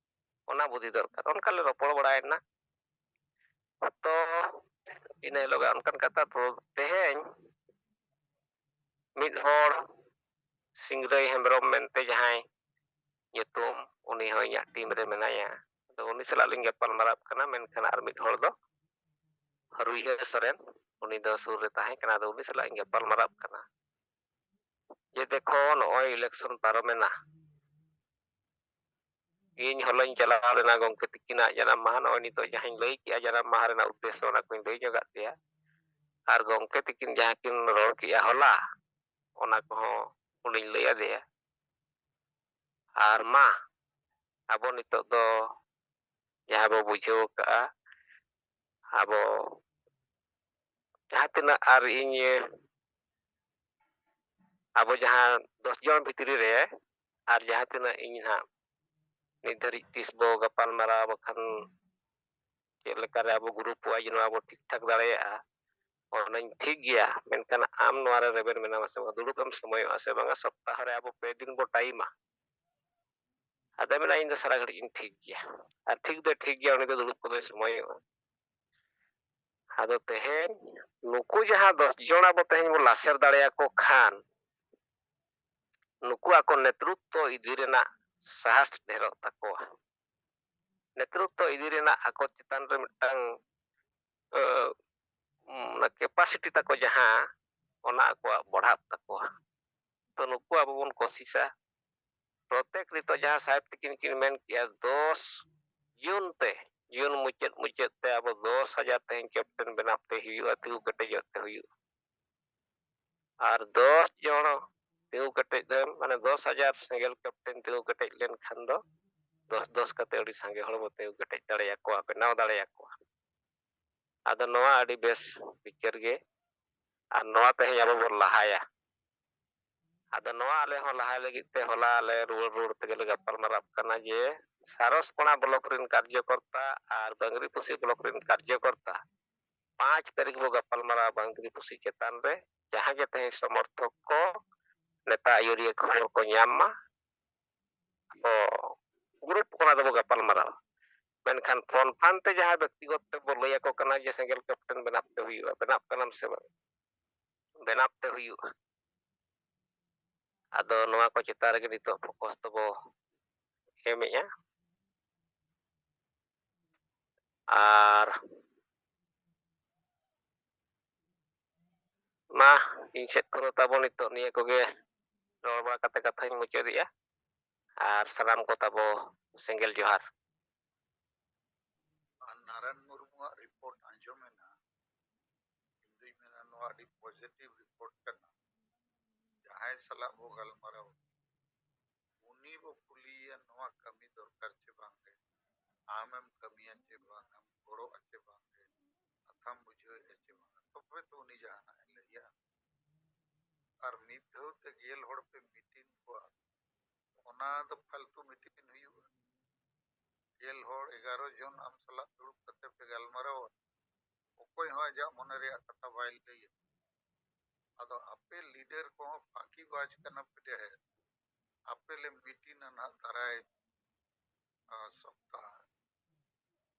ᱚᱱᱟ ᱵᱩᱫᱷᱤ ᱫᱚᱨᱠᱟর ᱚᱱᱠᱟ ᱞᱮ ᱨᱚᱯᱚᱲ ᱵᱟᱲᱟᱭᱮᱱᱟ ᱛᱚ ᱤᱱᱟᱹ ᱦᱤᱞᱳᱜ ᱚᱱᱠᱟᱱ ᱠᱟᱛᱷᱟ ᱛᱚ ᱛᱮᱦᱮᱧ ᱢᱤᱫ ᱦᱚᱲ ᱥᱤᱝᱨᱟᱹᱭ ᱦᱮᱢᱵᱨᱚᱢ ᱢᱮᱱᱛᱮ ᱡᱟᱦᱟᱸᱭ ᱧᱩᱛᱩᱢ ᱩᱱᱤ ᱦᱚᱸ ᱤᱧᱟᱹᱜ ᱴᱤᱢ ᱨᱮ ᱢᱮᱱᱟᱭᱟ ᱟᱫᱚ ᱩᱱᱤ ᱥᱟᱞᱟᱜ ᱞᱤᱧ ᱜᱟᱯᱟᱞ ᱢᱟᱨᱟᱜ ᱠᱟᱱᱟ ᱢᱮᱱᱠᱷᱟन ᱟᱨ ᱢᱤᱫ ᱦᱚᱲ ᱫᱚ ᱨᱩᱭᱦᱟᱹ ᱥᱚᱨᱮᱱ ᱩᱱᱤ ᱫᱚ ᱥᱩᱨ ᱨᱮ ᱛᱟᱦᱮᱸ ᱠᱟᱱᱟ ᱟᱫᱚ ᱩᱱᱤ ᱥᱟᱞᱟᱜ ᱤᱧ ᱜᱟᱯᱟᱞ ᱢᱟᱨᱟᱜ ᱠᱟᱱᱟ ᱡᱮ ᱫᱮᱠᱷᱚ ᱱᱚᱜᱼᱚᱭ ᱤᱞᱮᱠᱥᱚᱱ ᱯᱟᱨᱚᱢᱮᱱᱟ ᱤᱧ ᱦᱚᱞᱚᱧ ᱪᱟᱞᱟᱣ ᱞᱮᱱᱟ ᱜᱚᱝᱠᱮ ᱛᱤᱠᱤᱱᱟᱜ ᱡᱟᱱᱟᱢ ᱢᱟᱦᱟ ᱱᱚᱜᱼᱚᱭ ᱱᱤᱛᱚᱜ ᱡᱟᱦᱟᱸᱧ ᱞᱟᱹᱭ ᱠᱮᱜᱼᱟ ᱡᱟᱱᱟᱢ ᱢᱟᱦᱟ ᱨᱮᱱᱟᱜ ᱩᱫᱽᱫᱮᱥᱥᱚ ᱚᱱᱟ ᱠᱚᱧ ᱞᱟᱹᱭ ᱧᱚᱜᱟᱜ ᱯᱮᱭᱟ ᱟᱨ ᱜᱚᱝᱠᱮ ᱛᱤᱠᱤᱱ ᱡᱟᱦᱟᱸ ᱠᱤᱱ ᱨᱚᱲ ᱠᱮᱜᱼᱟ ᱦᱚᱞᱟ ᱚᱱᱟ ᱠᱚᱦᱚᱸ ᱩᱱᱤᱧ ᱞᱟᱹᱭ ᱟᱫᱮᱭᱟ ᱟᱨ ᱢᱟ ᱟᱵᱚ ᱱᱤᱛᱚᱜ ᱫᱚ ᱡᱟᱦᱟᱸ ᱵᱚ ᱵᱩᱡᱷᱟᱹᱣ ᱠᱟᱜᱼᱟ ᱟᱵᱚ ᱡᱟᱦᱟᱸ ᱛᱤᱱᱟᱹᱜ ᱟᱨ ᱤᱧ ᱟᱵᱚ ᱡᱟᱦᱟᱸ 10 ᱡᱚᱱ ᱵᱷᱤᱛᱨᱤ ᱨᱮ ᱟᱨ ᱡᱟᱦᱟᱸ ᱛᱤᱱᱟᱹᱜ ᱤᱧ ᱦᱟᱸᱜ ᱱᱤᱛ ᱫᱷᱟᱹᱨᱤᱡ ᱛᱤᱥ ᱵᱚ ᱜᱟᱯᱟᱞ ᱢᱟᱨᱟᱣ ᱵᱟᱠᱷᱟᱱ ᱪᱮᱫ ᱞᱮᱠᱟᱨᱮ ᱟᱵᱚ ᱜᱨᱩᱯ ᱳᱣᱟᱭᱤᱡ ᱱᱚᱣᱟ ᱵᱚ ᱴᱷᱤᱠ ᱴᱷᱟᱠ ᱫᱟᱲᱮᱭᱟᱜᱼᱟ ᱚᱱᱟᱧ ᱴᱷᱤᱠ ᱜᱮᱭᱟ ᱢᱮᱱᱠᱷᱟᱱ ᱟᱢ ᱱᱚᱣᱟ ᱨᱮ ᱨᱮᱵᱮᱱ ᱢᱮᱱᱟᱢᱟ ᱥᱮ ᱵᱟᱝ ᱫᱩᱲᱩᱵ ᱮᱢ ᱥᱚᱢᱚᱭᱚᱜᱼᱟ ᱥᱮ ᱵᱟᱝᱟ ᱥᱚᱯᱛᱟᱦᱚ ᱨᱮ ᱟᱵᱚ 2 ᱫᱤᱱ ᱵᱚ ᱴᱟᱭᱤᱢᱟ ᱟᱫᱚ ᱢᱮᱱᱟ ᱤᱧ ᱫᱚ ᱥᱟᱨᱟ ᱜᱷᱟᱹᱲᱤᱡ ᱤᱧ ᱴᱷᱤᱠ ᱜᱮᱭᱟ ᱟᱨ ᱴᱷᱤᱠ ᱫᱚ ᱴᱷᱤᱠ ᱜᱮᱭᱟ ᱩᱱᱤ ᱫᱚ ᱫᱩᱲᱩᱵ ᱠᱚᱫᱚᱭ ᱥᱚᱢᱚᱭᱚᱜᱼᱟ ᱟᱫᱚ ᱛᱮᱦᱮᱧ ᱱᱩᱠᱩ ᱡᱟᱦᱟᱸ 10 ᱡᱚᱱ ᱟᱵᱚ ᱛᱮᱦᱮᱧ ᱵᱚ ᱞᱟᱥᱮᱨ ᱫᱟᱲᱮᱭᱟᱠᱚ ᱠᱷᱟᱱ ᱱᱩᱠᱩ ᱟᱠᱚ ᱱᱮᱛᱨᱩᱛᱛᱚ ᱤᱫᱤ ᱨᱮᱱᱟᱜ ᱥᱟᱦᱟᱥ ᱰᱷᱮᱨᱚᱜ ᱛᱟᱠᱚᱣᱟ ᱱᱮᱛᱨᱩᱛᱛᱚ ᱤᱫᱤ ᱨᱮᱱᱟᱜ ᱟᱠᱚ ᱪᱮᱛᱟᱱ ᱨᱮ ᱢᱤᱫᱴᱟᱝ ᱠᱮᱯᱟᱥᱤᱴᱤ ᱛᱟᱠᱚ ᱡᱟᱦᱟᱸ ᱚᱱᱟ ᱟᱠᱚᱣᱟᱜ ᱵᱚᱲᱦᱟᱜ ᱛᱟᱠᱚᱣᱟ ᱛᱚ ᱱᱩᱠᱩ ᱟᱵᱚ ᱵᱚᱱ ᱠᱚᱥᱤᱥᱟ ᱯᱨᱚᱛᱮᱠ ᱱᱤᱛᱚᱜ ᱡᱟᱦᱟᱸ ᱥᱟহেᱵ ᱛᱤᱠᱤᱱ ᱠᱤᱱ ᱢᱮᱱ ᱠᱮᱜᱼᱟ 10 ᱡᱩᱱ ᱛᱮ ᱡᱩᱱ ᱢᱩᱪᱟᱹᱫ ᱛᱮ ᱟᱵᱚ 10,000 ᱛᱮᱦᱮᱧ ᱠᱮᱯᱴᱮᱱ ᱵᱮᱱᱟᱣ ᱛᱮ ᱦᱩᱭᱩᱜᱼᱟ ᱛᱤᱸᱜᱩ ᱠᱮᱴᱮᱡᱚᱜ te ᱦᱩᱭᱩᱜᱼᱟ ᱟᱨ 10 ᱡᱚᱱ ᱛᱤᱸᱜᱩ ᱠᱮᱴᱮᱡ ᱫᱚ ᱢᱟᱱᱮ 10,000 ᱥᱮᱸᱜᱮᱞ ᱠᱮᱯᱴᱮᱱ ᱛᱤᱸᱜᱩ ᱠᱮᱴᱮᱡ ᱞᱮᱱᱠᱷᱟᱱ ᱫᱚ 10 ᱠᱟᱛᱮ ᱟᱹᱰᱤ ᱥᱟᱸᱜᱮ ᱦᱚᱲ ᱵᱚ ᱛᱤᱸᱜᱩ ᱠᱮᱴᱮᱡ ᱫᱟᱲᱮᱭᱟᱠᱚᱣᱟ ᱵᱮᱱᱟᱣ ᱫᱟᱲᱮᱭᱟᱠᱚᱣᱟ ᱟᱫᱚ ᱱᱚᱣᱟ ᱟᱹᱰᱤ ᱵᱮᱥ ᱵᱤᱪᱟᱹᱨ ᱜᱮ ᱟᱨ ᱱᱚᱣᱟ ᱛᱮᱦᱮᱧ ᱟᱵᱚ ᱵᱚᱱ ᱞᱟᱦᱟᱭᱟ ᱟᱫᱚ ᱱᱚᱣᱟ ᱟᱞᱮ ᱦᱚᱸ ᱞᱟᱦᱟᱭ ᱞᱟᱹᱜᱤᱫ ᱛᱮ ᱦᱚᱞᱟ ᱟᱞᱮ ᱨᱩᱣᱟᱹᱲ ᱛᱮᱜᱮ ᱞᱮ ᱜᱟᱯᱟᱞ ᱢᱟᱨᱟᱜ ᱠᱟᱱᱟ ᱡᱮ ᱥᱟᱨᱚᱥᱠᱚᱬᱟ ᱵᱞᱚᱠ ᱨᱮᱱ ᱠᱟᱨᱡᱚᱠᱚᱨᱛᱟ ᱟᱨ ᱵᱟᱝᱨᱤᱯᱩᱥᱤ ᱵᱞᱚᱠ ᱨᱮᱱ ᱠᱟᱨᱡᱚᱠᱚᱨᱛᱟ 5 ᱛᱟᱹᱨᱤᱠᱷ ᱵᱚ ᱜᱟᱯᱟᱞ ᱢᱟᱨᱟᱣ ᱵᱟᱝᱨᱤᱯᱩᱥᱤ ᱪᱮᱛᱟᱱ ᱨᱮ ᱡᱟᱦᱟᱸ ᱜᱮ ᱛᱮᱦᱮᱧ ᱥᱚᱢᱚᱨᱛᱷᱚᱠ ᱠᱚ ᱱᱮᱛᱟ ᱟᱹᱭᱩᱨᱤᱭᱟᱹ ᱠᱷᱚᱵᱚᱨ ko ᱧᱟᱢ ᱢᱟ ᱜᱨᱩᱯ ᱚᱱᱟ ᱫᱚᱵᱚ ᱜᱟᱯᱟल ᱢᱟᱨᱟᱣᱟ ᱢᱮᱱᱠᱷᱟन ᱯᱷᱳᱱ ᱯᱷᱟᱱ ᱛᱮ ᱡᱟᱦᱟᱸ ᱵᱮᱠᱛᱤᱜᱚᱛ ᱛᱮ ᱵᱚ ᱞᱟᱹᱭ ᱟᱠᱚ ᱠᱟᱱᱟ ᱡᱮ ᱥᱮᱸᱜᱮᱞ ᱠᱮᱯᱴᱮᱱ ᱵᱮᱱᱟᱣ ᱛᱮ ᱦᱩᱭᱩᱜᱼᱟ ᱵᱮᱱᱟᱣ ᱠᱟᱱᱟᱢ ᱥᱮ ᱵᱟᱝ ᱵᱮᱱᱟᱣ ᱛᱮ ᱦᱩᱭᱩᱜᱼᱟ ᱟᱫᱚ ᱱᱚᱣᱟ ᱠᱚ ᱪᱮᱛᱟᱱ ᱨᱮᱜᱮ ᱱᱤᱛᱚᱜ ᱯᱷᱳᱠᱟᱥ ᱫᱚᱵᱚ ᱮᱢᱮᱜᱼᱟ ᱟᱨ ᱢᱟ ᱤᱧ ᱥᱮᱫ ᱠᱷᱚᱱ ᱛᱟᱵᱚ ᱱᱤᱛᱚᱜ ᱱᱤᱭᱟᱹ ᱠᱚᱜᱮ ᱨᱚᱲ ᱵᱟᱲᱟ ᱠᱟᱛᱮ ᱠᱟᱛᱷᱟᱧ ᱢᱩᱪᱟᱹᱫᱮᱜᱼᱟ ᱟᱨ ᱥᱟᱱᱟᱢ ᱠᱚ ᱛᱟᱵᱚ ᱥᱮᱸᱜᱮᱞ ᱡᱚᱦᱟᱨ नारायण मुर्मुआ रिपोर्ट आंजमेना हिंदी में नोआ अडी पॉजिटिव रिपोर्ट करना जहां सला बो गलमाराव उनी बो कुलिया नोआ कमी दरकार चे बांगे आमेम कमिया चे बांगे गोड़ो अच्छे बांगे अथम बुझे अच्छे बांगे तबे तो उनी जाना लैया और मिद धौ ते गेल होड़ पे मीटिंग को ओना तो फालतू मीटिंग हुई गेल होड़ 11 जन आम सला दुड़ुब कते पे गलमाराव ओकोय हो जा मने रे कथा बाय लई अदो आपे लीडर को फाकी बाज करना पड़े है आपे ले मीटिंग ना दाराय सप्ताह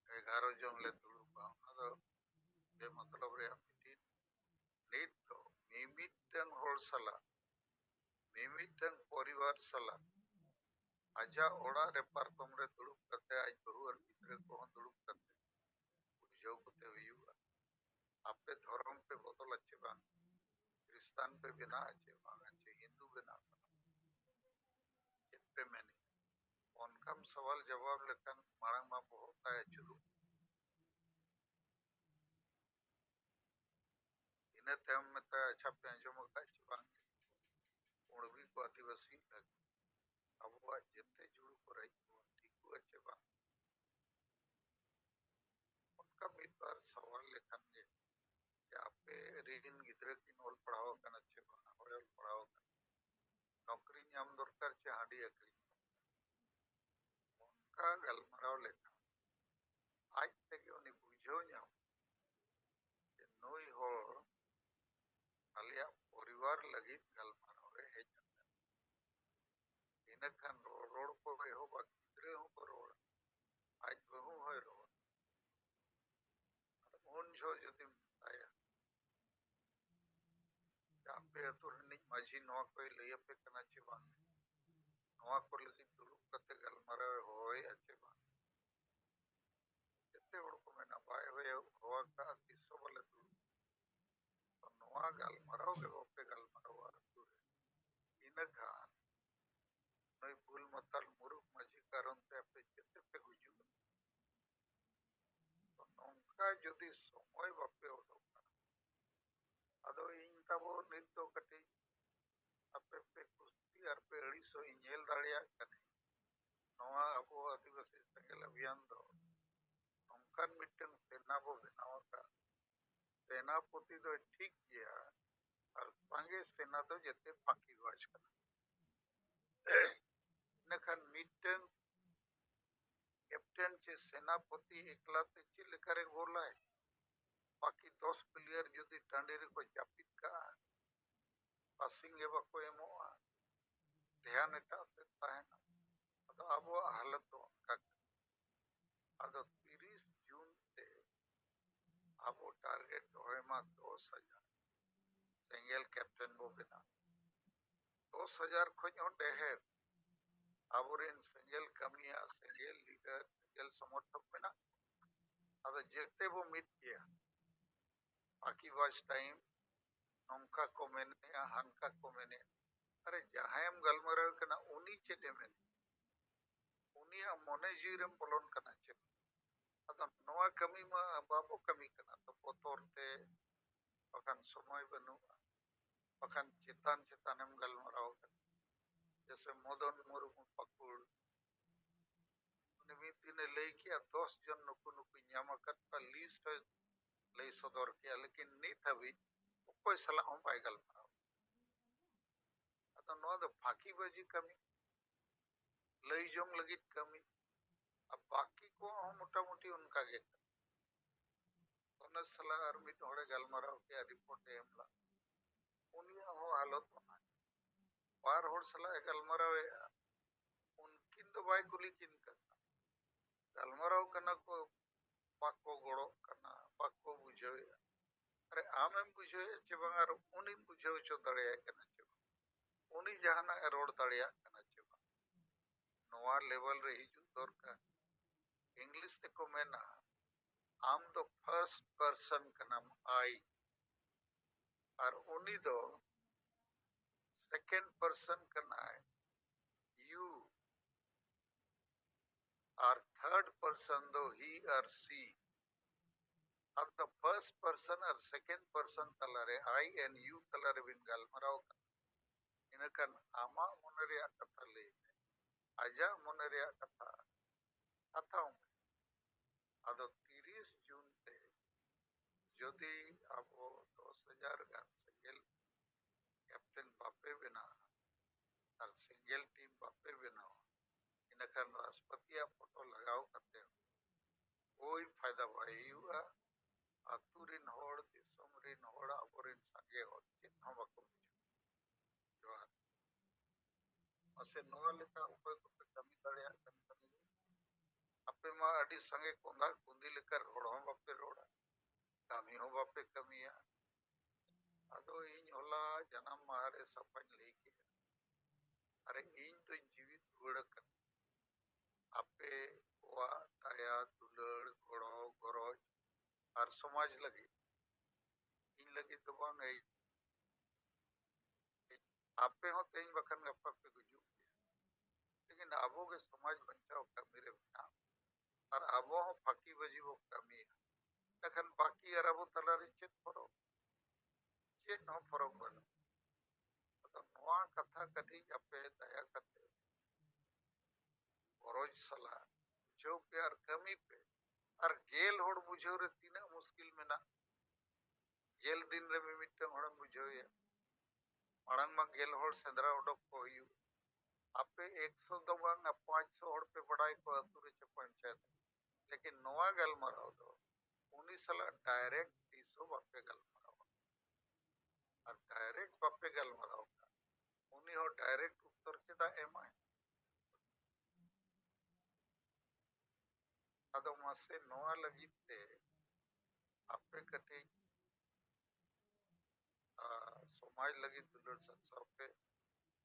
11 जन ले दुड़ुबा अदो बे मतलब रे मीटिंग नीत तो मिमिटंग होड़ सला मिमिटंग परिवार सला आजा ओड़ा रे पारकम रे दुड़ुब कते आज बहु और गिदरे को दुड़ुब कते बुझाव कते हुयुआ आपे धर्म पे बदल अच्छे बांग क्रिस्तान पे बिना अच्छे बांग अच्छे हिंदू बिना पे मैंने उनका सवाल जवाब लेकिन मांग मा बहुत है चुलू इन्हें तम में तो अच्छा पे अंजम का बांग उड़वी को आदिवासी लगे अब वो जितने जुड़ू को रही ठीक को अच्छे बांग उनका मित बार सवाल लेखन के आप पे रीडिंग गिदरे की नोल पढ़ाओ कर अच्छे बांग और पढ़ाओ कर नौकरी नाम दरकार चे हाडी अकरी उनका गलमराव लेखन आज तक उन्हें बुझो नाम नई होड़ आलिया परिवार लगी गलमाराव रे हेज इनखान रोड को एहो गिदरे हो को रोड आज बहु होय रोड उन जो जदि आया ape atur ni maji noa koy lay ape kana che bang noa ko lagi dulu kate galmara hoy ache bang jete hor ko mena bai hoy howa ka tiso bale dulu to noa galmara ge ape galmara wa atur ina khan noi bul matal muruk maji karon te ape jete pe guju to nongka jodi somoy bape odok ado ing tabo nit do kati ape pe kusti ar pe ariso inyel daria kane noa abo adivasi sengel abiyan do nongkan miteng sena bo benawa ka सेनापति तो ठीक किया और संगे सेना तो जते फाकी गज कना नखन मीटिंग कैप्टन चे सेनापति एकला ते चिल करे गोलाय बाकी 10 प्लेयर यदि टांडेरे को जापित का पासिंग एवा को एमोआ ध्यान एटा से ताहेना अदो अबो हालत तो का अदो 30 जून ते अबो टारगेट होयमा 10,000 सिंगल कैप्टन बो बिना 10,000 खोज हो Dehar aburin single kamiya single leader single समर्थक बिना अदो जेते वो मिट किया बाकी वाच टाइम नौका को मैंने या हनका को मैंने अरे जहाँ हम गलमरा कना उन्हीं चेटे मैंने उन्हीं हम मोने जीरम पलोन कना चेप अदो नवा कमी मा बाबो कमी कना तो पोतोरते पकान समय बनु पकान चितान चितान हम गलमरा जैसे मदन मुर्मू पकुड़ निमिति ने लई किया 10 जन नुकु नुकु ᱧᱟᱢᱟᱠᱟᱫ का लिस्ट लई सदर किया लेकिन नित हबी कोई सलाह हम पाई गलमाराव अतो नो दो फाकी बाजी कमी लई जोंग लगित कमी अब बाकी को हम मोटा मोटी उनका गे उन सलाह और मित होड़े गलमाराव के रिपोर्ट एमला उनिया हो हालत बना बार होड़ सलाह गलमाराव उनकिन तो बाय कुली किन करना गलमाराव कना को पाको गोड़ो कना पाको बुझे अरे आमें बुझे चे बंग आर उनी बुझे चो दड़े कना चे उनी जहाना रोड दड़े कना चे नोआ लेवल रे हिजु दरकार इंग्लिश ते को मेना आम तो फर्स्ट पर्सन कना आई और उनी दो सेकंड पर्सन कना यू और थर्ड पर्सन दो ही और सी अब द फर्स्ट पर्सन और सेकंड पर्सन तलारे आई एंड यू तलारे बिन गलमराव इनकन आमा मोनरिया कथा ले आजा मोनरिया कथा कथाओं अदो 30 जून ते जदि अबो 10,000 गान सिंगल कैप्टन बापे बिना और सिंगल टीम बापे बिना इनकन राष्ट्रपति फोटो लगाओ करते कोई फायदा भाई हुआ अतुरिन होड़ दिसमरिन होड़ अबोरिन संगे होड़ चिन्ह बको जोहार असे नोआ लेका उपाय को कमी दड़िया कमी अपे मा अडी संगे कोंदा कुंदी लेकर रोड हो बापे रोड़ा कमी हो बापे कमिया अदो इन होला जन्म मारे सपन लेके अरे इन तो जीवित गुड़क अपे वा ताया दुलड़ घोड़ो गरज और समाज लगी इन लगी तो बांग आपे हो तेज बखन गप्पा पे गुजू लेकिन आबो के समाज बचाओ कमी रे बिना और आबो हो फाकी बजी वो कमी है लेकिन बाकी यार आबो तलारी चेत फरो चेत नो फरो बन तो नवा कथा कठी अपे दया कते गरज सला जो पे और कमी पे और गेल होड़ बुझो रे तीना मुश्किल में ना गेल दिन रे मिमिटन होड़ बुझो ये मांग मा गेल होड़ सेंद्रा उडक को हुई आपे 100 दो बांग 500 होड़ पे बढ़ाई को अतुरे चे पंचायत लेकिन नोआ गल मराव दो उनी सला डायरेक्ट 300 बापे गल मराव और डायरेक्ट बापे गल मराव का उनी हो डायरेक्ट उत्तर के दा एम आई अदो मासे नोआ लगी ते आपे कटी समाज लगी दुलड़ साथ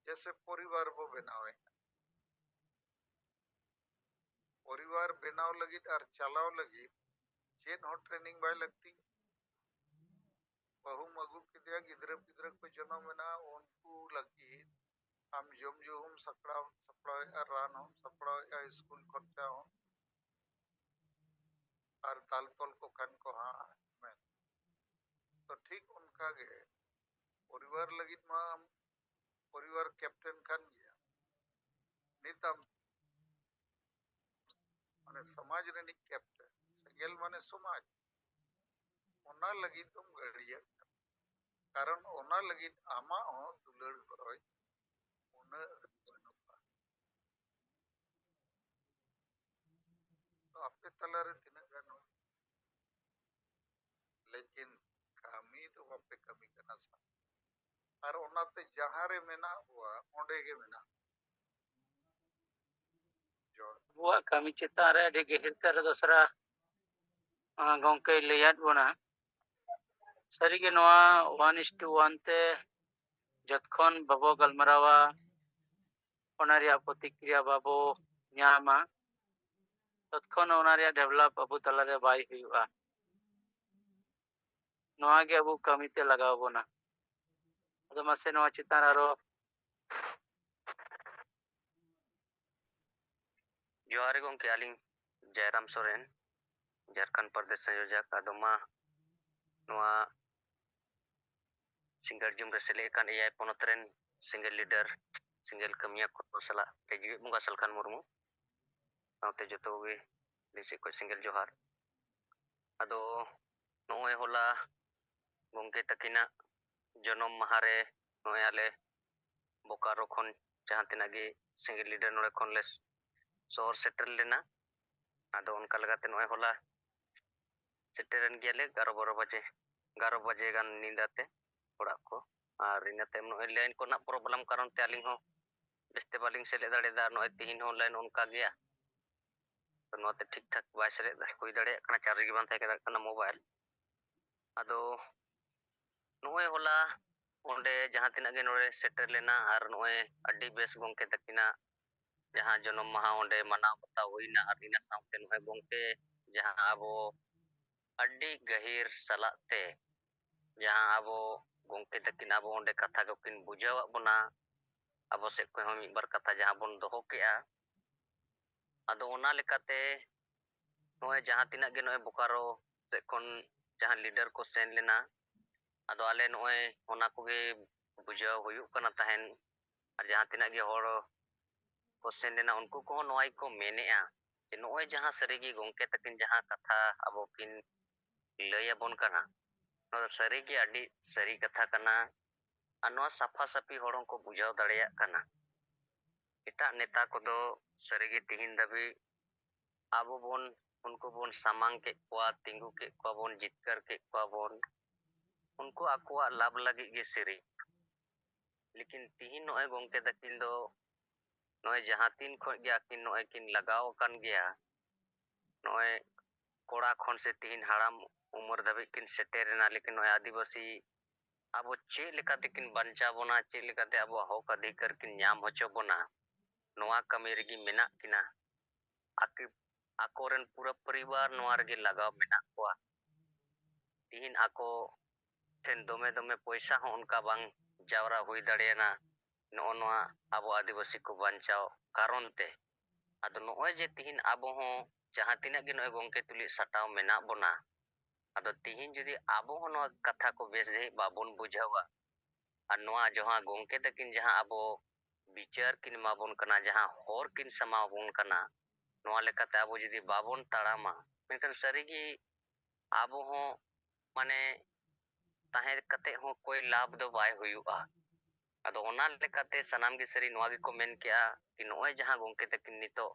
जैसे परिवार बो बनावे परिवार बनाव लगी और चलाव लगी चेन हो ट्रेनिंग बाय लगती बहु मगु किदिया गिद्र पिद्र को जन्म में उनको लगी हम जम हम सपड़ा रान हम सपड़ा स्कूल खर्चा हो और ताल तल को खान को हाँ मैं तो ठीक उनका गे परिवार लगी परिवार कैप्टन खान गया नितम माने समाज रे कैप्टन सेंगेल माने समाज ओना लगी तुम गड़िया कारण ओना लगी आमा हो दुलड़ गरज उना बनुआ तो आपे तला रे तिना गानो लेकिन कमी तो आपे कमी करना सा और ओनाते जहां रे मेना हुआ ओंडे गे मेना जो abuwag kami chetan re adi gahir te dosra gongke layat bona sarige noa 1:1 te jotkhon babo galmarawa ona reya protikriya babo nyama totkhon ona reya develop abu talare bai huyuga noa ge abu kami te lagaw bona ado mase noa chetan aro जोहार गंके आलिंग जयराम सोरेन झारखंड प्रदेश संयोजक आदमा नोआ single जुम रे सेले कान एआई पोनोत रेन सिंगल लीडर सिंगल कमिया को सला तेजी मुंगा सलखान मुर्मू साउते जतो गे दिसे को सिंगल जोहार आदो नोए होला गंके तकिना जन्म महारे नोए आले बोकारो खन जहां तिनागे सिंगल लीडर नोड़े खन ले शहर सेटल लेना आदो उनका लगाते नोए होला सेटरन गेले 11 बजे गान नींदाते ओड़ा को और इनाते नोए लाइन को ना प्रॉब्लम कारण ते आलिंग हो बेस्ते बालिंग सेले दाड़े दा नोए तिहिन हो लाइन उनका गया तो नोते ठीक ठाक बाय सेले दा कोई दाड़े कना चार्ज गी बान थाके दा कना मोबाइल आदो नोए होला ओंडे जहां तिना गे नोड़े सेटर लेना और नोए अड्डी बेस गंके तकिना जहां जन्म महा ओंडे मनाव बता हुईना और इना साउते नोए गंके जहां आबो अड्डी गहिर सलाते जहां आबो गंके तकिन आबो ओंडे कथा को किन बुझावा बना आबो से को हम एक बार कथा जहां बन दोहो केआ आदो ओना लेकाते नोए जहां तिना गे नोए बोकारो से कोन जहां लीडर को सेन लेना आदो आले नोए ओना को गे बुझाव हुयु कना तहन और जहां तिना गे होड़ को सेन लेना उनको को नोई को मेनेआ जे नोए जहां सरीगी गंके तकिन जहां कथा आबो किन लय बोन कना नो सरीगी अड्डी सरी कथा कना अनवा साफा साफी होड़ों को बुझाव दाड़ेया कना एटा नेता को दो सरीगी तिहिन दबी आबो बोन उनको बोन सामांग के क्वा तिंगु के क्वा बोन जितकर के क्वा बोन उनको आकुआ लाभ लगी गे सिरी लेकिन तिहिन नोए गंके तकिन दो नोए जहां तीन खो गया किन नोए किन लगाव कन गया नोए कोड़ा खन से तिहिन हाड़ाम उमर धबे किन सेटेरेना लेकिन नोए आदिवासी आबो चे लेकाते किन बंचा बोना चे लेकाते आबो हक अधिकार किन ᱧᱟᱢ होचो बोना नोआ कमी रेगी मेना किना आकि आकोरेन पूरा परिवार नोआ रेगी लगाव मेना कोआ तिहिन आको ठेन दोमे दोमे पैसा हो उनका बांग जावरा हुई दाड़ेना नो नोआ आबो आदिवासी को बंचाओ कारण ते आदो नोए जे तिहिन आबो हो जहां तिना गे नोए गंके तुली सटाव मेना बोना आदो तिहिन जुदी आबो हो नोआ कथा को बेस जे बाबुन बुझावा और नोआ जहां गंके तकिन जहां आबो विचार किन माबोन कना जहां होर किन समाबोन कना नोआ लेकाते आबो जुदी बाबोन ताड़ामा मेनखान सरीगी आबो हो माने ताहे कते हो कोई लाभ दो बाय हुयुआ आदो ओना लेकाते सनाम गे सरी नोआ गे को मेन केआ कि नोए जहां गंके तकिन नितो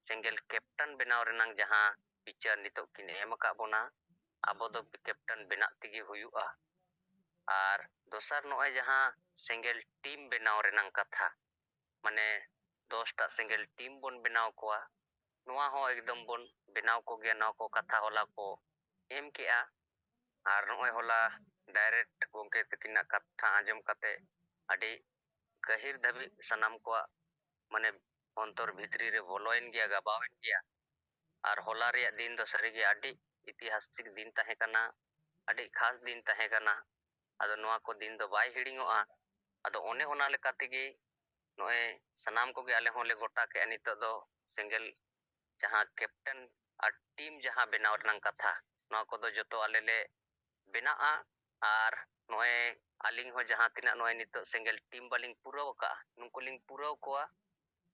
सिंगल कैप्टन बनाव रेनांग जहां विचार नितो किन एम का बोना आबो दो कैप्टन बना तिगी हुयुआ और दोसर नोए जहां सिंगल टीम बनाव रेनांग कथा माने 10 टा सिंगल टीम बोन बनाव कोआ नोआ हो एकदम बोन बनाव को गया नोआ को कथा होला को एम केआ और नोए होला डायरेक्ट गोंके तकिना कथा आंजम कते अडी गहिर धाबी सनाम को माने अंतर भितरी रे बोलोइन गया गबावेन गया और होला रे दिन दो सरीगे अडी ऐतिहासिक दिन तहे कना अडी खास दिन तहे कना आदो नोआ को दिन दो बाय हिडिंगोआ आदो ओने ओना लेका तेगे नोए सनाम को गे आले होले गोटा के नितो दो सिंगल जहां कैप्टन और टीम जहां बनाव रनang कथा नोआ को दो जतो आले ले बेनाआ और नोए आलिंग हो जहां तिना नोए नितो सिंगल टीम बालिंग पुरो का नुको लिंग पुरो कोआ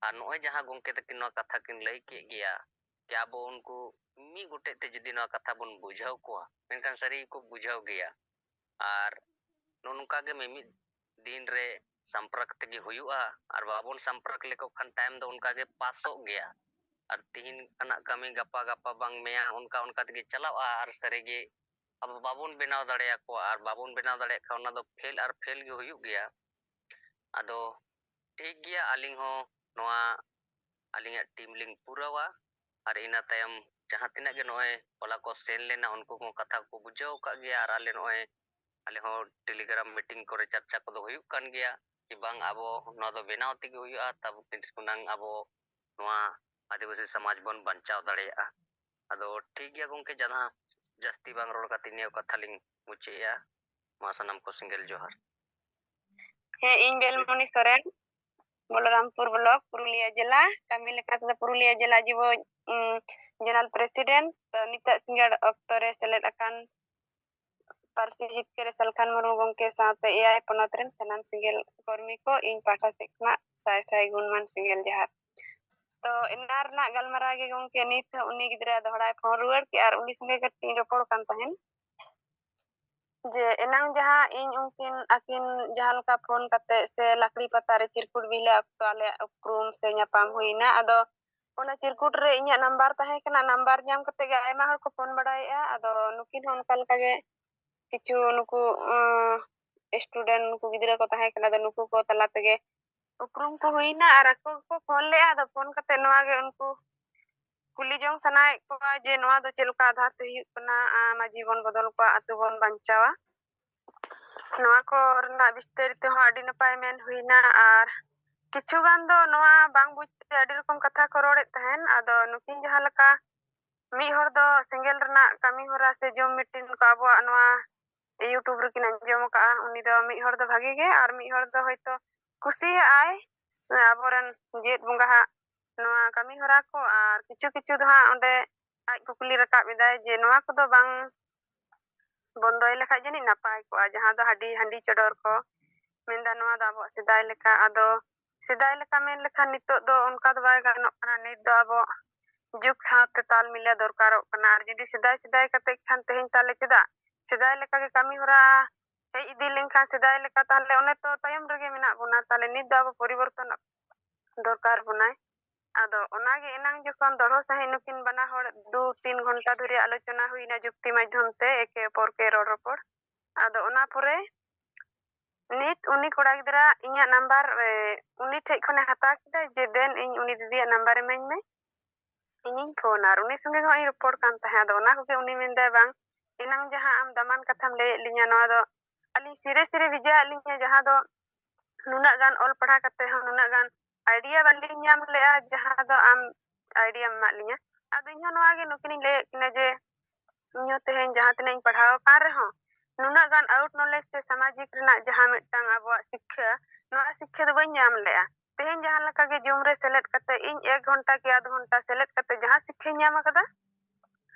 और नोए जहां गोंके तकिन नोआ कथा किन लई के गया क्या बो उनको मी गुटे ते जदी नोआ कथा बन बुझाव कोआ मेनकान सरी को बुझाव गया और नुनका गे मिमि दिन रे संपर्क तेगे हुयुआ और बाबन संपर्क लेको खान टाइम दो उनका गे पासो गया और तीन कना कमी गपा गपा बांग मेया उनका उनका तेगे चलावा और सरेगे अब बाबन बनाव दाड़े को और बाबन बनाव दाड़े का उना दो फेल और फेल गे हुयु गया आदो ठीक गया आलिंग हो नोआ आलिंग टीम लिंग पुरावा और इना तायम जहां तिना गे नोए ओला को सेन लेना उनको को कथा को बुझाव का गया और आले नोए आले हो टेलीग्राम मीटिंग करे चर्चा को दो हुयु कान गया कि बांग आबो नोआ दो बेनाव तेगे हुयुआ तब कुनांग आबो नोआ आदिवासी समाज बन बंचाव दाड़ेया आदो ठीक गया गोंके जहां जस्ती बांग रोड का तिनिया कथा लिंग मुचेया मा सनम को सिंगल जोहार हे इन बेलमणि सोरेन बलरामपुर ब्लॉक पुरुलिया जिला कमी लेका पुरुलिया जिला जीवो जनरल प्रेसिडेंट तो निता सिंगड़ अक्तरे सेलेद अकान पारसी जितके सलखान मुर्मू गोंके साथे एआई पनत रेन सनाम सिंगल कर्मी को इन पाठा सेखना साय साय गुणमान सिंगल जहार तो इनार ना गलमरा गे गोंके नित उनी गिदरा दोहड़ा फोन रुआड़ के और उनी संगे कटी रोपड़ कान तहन जे एनांग जहां इन उनकिन अकिन जहां लका फोन कते से लकड़ी पता रे चिरकुट बिले अक्तो आले उपरूम से ᱧᱟᱯᱟᱢ हुईना आदो ओना चिरकुट रे इnya नंबर तहे कना नंबर ᱧᱟᱢ कते गे आयमा हर को फोन बडायआ आदो नुकिन होन कलका गे किछु नुकु स्टूडेंट नुकु गिदरा को तहे कना दो नुकु को तला तेगे उपरूम को हुईना और अको को फोन ले आदो फोन कते नवा गे उनको कुली जोंग सनाय को जे नवा दो चेलका आधार ते हुई कना मा जीवन बदल को अतु बन बंचावा नवा को रना विस्तारित हो आडी नपाय मेन हुईना और किछु गान दो नवा बांग बुझते आडी रकम कथा को रोड़े तहन आदो नुकिन जहां लका मी हर दो सिंगल रना कमी होरा से जो मीटिंग को आबो नवा यूट्यूब रे किन अंजम का उनी दो मी हर दो भागी गे और मी हर दो होयतो खुशी आय आबोरन जेत बुंगा हा नवा कमी होरा को और किछु किछु दो हा ओंडे आज कुकली रका बिदाय जे नवा को दो बांग बंदोय लेखा जनी नापाय को जहां दो हाडी हांडी चडोर को मेंदा नवा दो आबो सिदाय लेखा आदो सिदाय लेखा मेन लेखा नितो दो उनका दो बाय गानो कना नित दो आबो जुग साथे ताल मिला दरकारो कना और जदी सिदाय सिदाय कते खान तेहिन ताले चदा सिदाय लेखा के कमी होरा हे इदी लेखा सिदाय लेखा ताले ओने तो तायम रगे मेना बुना ताले नित दो आबो परिवर्तन दरकार बुनाय आदो ओनागे एनांग जखन दरो सही नुकिन बना होड़ 2-3 घंटा धरे आलोचना हुईना जुक्ति माध्यम ते एके पर के रोड आदो ओना परे नित उनी कोड़ा गिदरा इnya नंबर उनी ठे खने हता किदा जे देन इन उनी दीदी नंबर एमें में इनिन फोन और उनी संगे गई रिपोर्ट कान तहे आदो ओना को उनी मेंदा बांग एनांग जहां आम दमान कथाम ले लिnya नवा दो अली सिरे सिरे विजा लिnya जहां दो नुना गान ऑल पढ़ा करते हम नुना गान आइडिया वाली ᱧᱟᱢ लेआ जहां दो आम आइडिया मा लिया आदो इᱧ नवा गे नुकिन ले किना जे इᱧ तेहेन जहां तने इन पढ़ाव का रहो नुना गान आउट नॉलेज से सामाजिक रना जहां मिटांग आबो शिक्षा नवा शिक्षा दो बन ᱧᱟᱢ लेआ तेहेन जहां लका गे जुम रे सेलेक्ट करते इन 1 घंटा के आधा घंटा सेलेक्ट करते जहां शिक्षा ᱧᱟᱢ कदा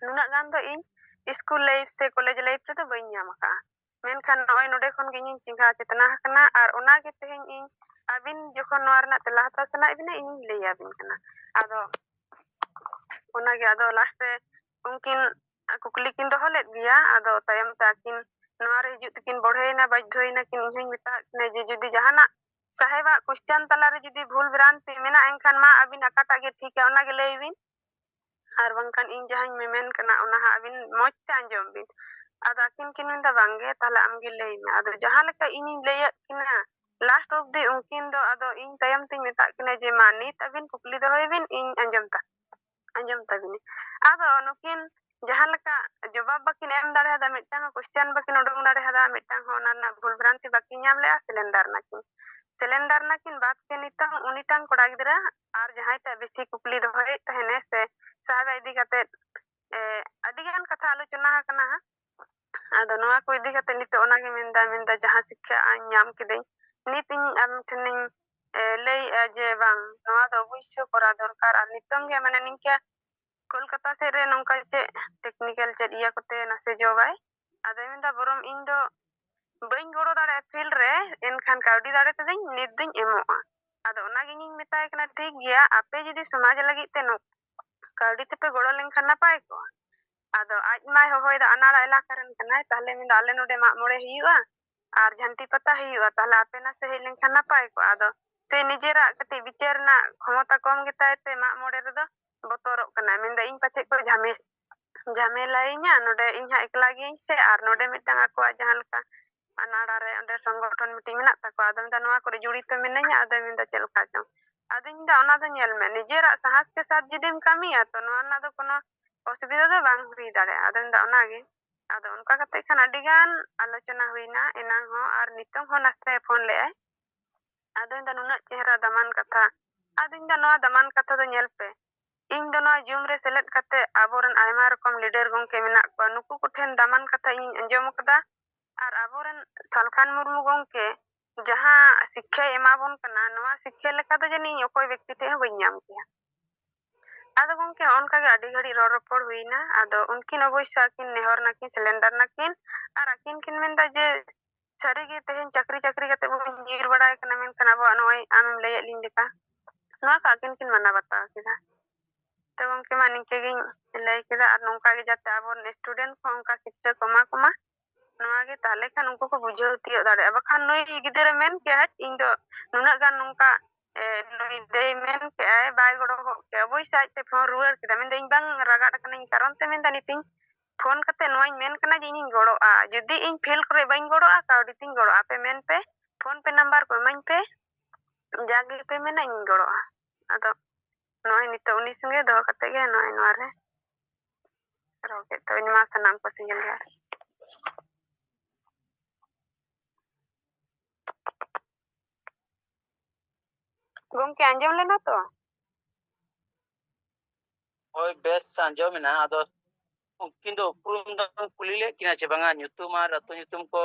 नुना गान दो इन स्कूल लाइफ से कॉलेज लाइफ रे तो बन ᱧᱟᱢ का मेनखान नय नोडे खन गे इन चिंगा चेतना हकना और ओना गे तेहेन इन अबिन जखन नवा रना तेला हता सनाय बिना इन लेया बिन कना आदो ओना गे आदो लास्ट उनकिन कुकली किन दो लेत गया आदो तायम ताकिन नवा रे हिजुत किन बढ़ेना बाध्ययना किन इहिं मिता ने जे जदी जहाना साहेबा क्वेश्चन तला रे जदी भूल भ्रांति मेना एनखान मा अबिन अकाटा गे ठीक है ओना गे लेबिन और बंकान इन जहां मेमेन कना ओना हा अबिन मोच ते अंजम बिन आदो अकिन किन मिंदा बांगे ताले आमगे लेई में आदो जहां लेका इनिन लेय किना लास्ट ऑफ दी उनकिन दो आदो इन तायम ती मेता किना जे मानित अबिन कुकली दो होइबिन इन अंजम ता बिन आदो नुकिन jahan leka jawab bakin em dare hada mitang question bakin odong dare hada mitang ho na bhul bhranti bakin nyam lea cylinder nakin baat ke nitang unitang koda gidra ar jahai ta besi kupli dohoy tahene se sahaga idi kate adigan katha alochona hakana ado noa ko idi kate nito onage menda jahan sikha an nyam kidei nit ing am thening lei je bang noa do obosyo kora dorkar ar nitong ge mane ningka kolkata se re nongka che technical che iya kote nase jobai ado menda borom ing do bain goro dare field re enkhan kaudi dare te ding nit ding emoa ado onage ing metai kana thik gya ape jodi samaj lagi te no kaudi te pe goro lenkhan napai ko ado aj mai hohoi da anara elaka ren kanai tahle minda ale node mak more hiyuga ar jhanti pata hiyuga tahle ape na se hei lenkhan napai ko ado se nijera kati bicar na khamata kom getai te mak more redo botorok kana minda ing pache ko ঝামেলাইnya node ing ha ekla gi se ar node mitang akwa jahan leka anara re onde সংগঠন meeting menak takwa ado minda noa kore jurito minanya ado minda chel ka chong ado minda ona do nyel me nijera sahas ke sath judim kamiya to noa na do kono osubida do bang hui dare ado minda ona ge ado onka kate khan adigan alochona huina enang ho ar nitong ho nase phone le ai ado minda nunak chehra daman katha ado minda noa daman katha do nyel pe ing do noa jum re select kate aboren aima rokom leader gongke menak kwa nuku kothen daman katha ing anjom kada ar aboren salkhan murmu gongke jahan sikha emabon kana noa sikha leka do jani okoy byakti te bain nyam kiya ado gongke onka ge adi ghadi ropor huina ado unkin obosyo akin nehor nakin cylinder nakin ar akin kin menda je sari ge tehen chakri kate bon jir badai kana men kana bo noi amem lay lin leka noa ka akin kin mana bata kida to gongke ma ningke ge lay kida ar nongka ge jate abon student ko onka sikha koma noa ge tahle khan unko ko bujhau tiyo dare bakhan noi gidere men ke hat ing do nunak gan nongka noi dei men ke ai bai goro ke boi sai te phone ruar kida men ding bang ragat kana ing karon te men daniting phone kate noain men kana je ing goro a judi ing fail kore bain goro a kaudi ting goro ape men pe phone pe number ko main pe jagi pe mena ing goro a ado noai nito uni sange doho kate ge noai noa re roge to ini ma sanam ko singgil ya gongke anjom lena to oi bes anjom mena ado unkin do uprum do kuli le kina che banga nyutum ar atu nyutum ko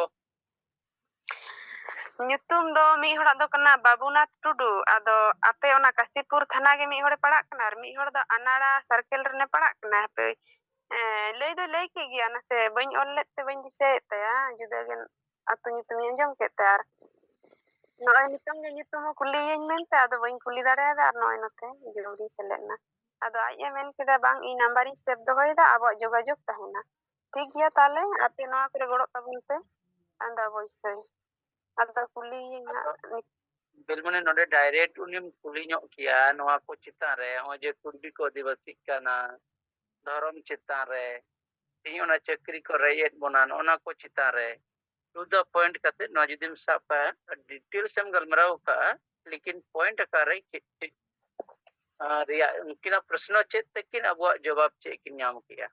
nyutum do mi horak do kana Babunath Tudu ado ape ona Kasipur thana ge mi hore padak kana ar mi hor do Anara circle rene padak kana ape lay do lay ke gya na se bain ol let te bain dise te ya juda gen atu nyutum anjom ke tar noy nitong ge nyutum ho kuli yen men te ado bain kuli dare ada ar noy note jururi selek na ado aj e men keda bang i number i save dohoy da abo jogajog tahena ठीक गया ताले ape noa kore gorok tabun pe anda boisoi ado kuli belmone node direct unim kuli nyok kia noa ko chitan re o je kurbi ko divasik kana dharam chitan re ᱤᱧ ᱚᱱᱟ ᱪᱟᱹᱠᱨᱤ ᱠᱚ ᱨᱮᱭᱮᱫ ᱵᱚᱱᱟ ᱚᱱᱟ ᱠᱚ ᱪᱮᱛᱟᱱ ᱨᱮ ᱴᱩ ᱫᱟ ᱯᱚᱭᱮंᱴ ᱠᱟᱛᱮ ᱱᱚᱣᱟ ᱡᱩᱫᱤᱢ ᱥᱟᱵ ᱠᱟᱜᱼᱟ ᱰᱤᱴᱮᱞᱥ ᱮᱢ ᱜᱟᱞᱢᱟᱨᱟᱣ ᱠᱟᱜᱼᱟ ᱞᱮᱠᱤᱱ ᱯᱚᱭᱮंᱴ ᱟᱠᱟᱨᱮ ᱨᱮᱭᱟᱜ ᱩᱱᱠᱤᱱᱟᱜ ᱯᱨᱚᱥᱱᱚ ᱪᱮᱫ ᱛᱮᱠᱤᱱ ᱟᱵᱚᱣᱟᱜ ᱡᱚᱵᱟᱵ ᱪᱮᱫ ᱠᱤᱱ ᱧᱟᱢ ᱠᱮᱜᱼᱟ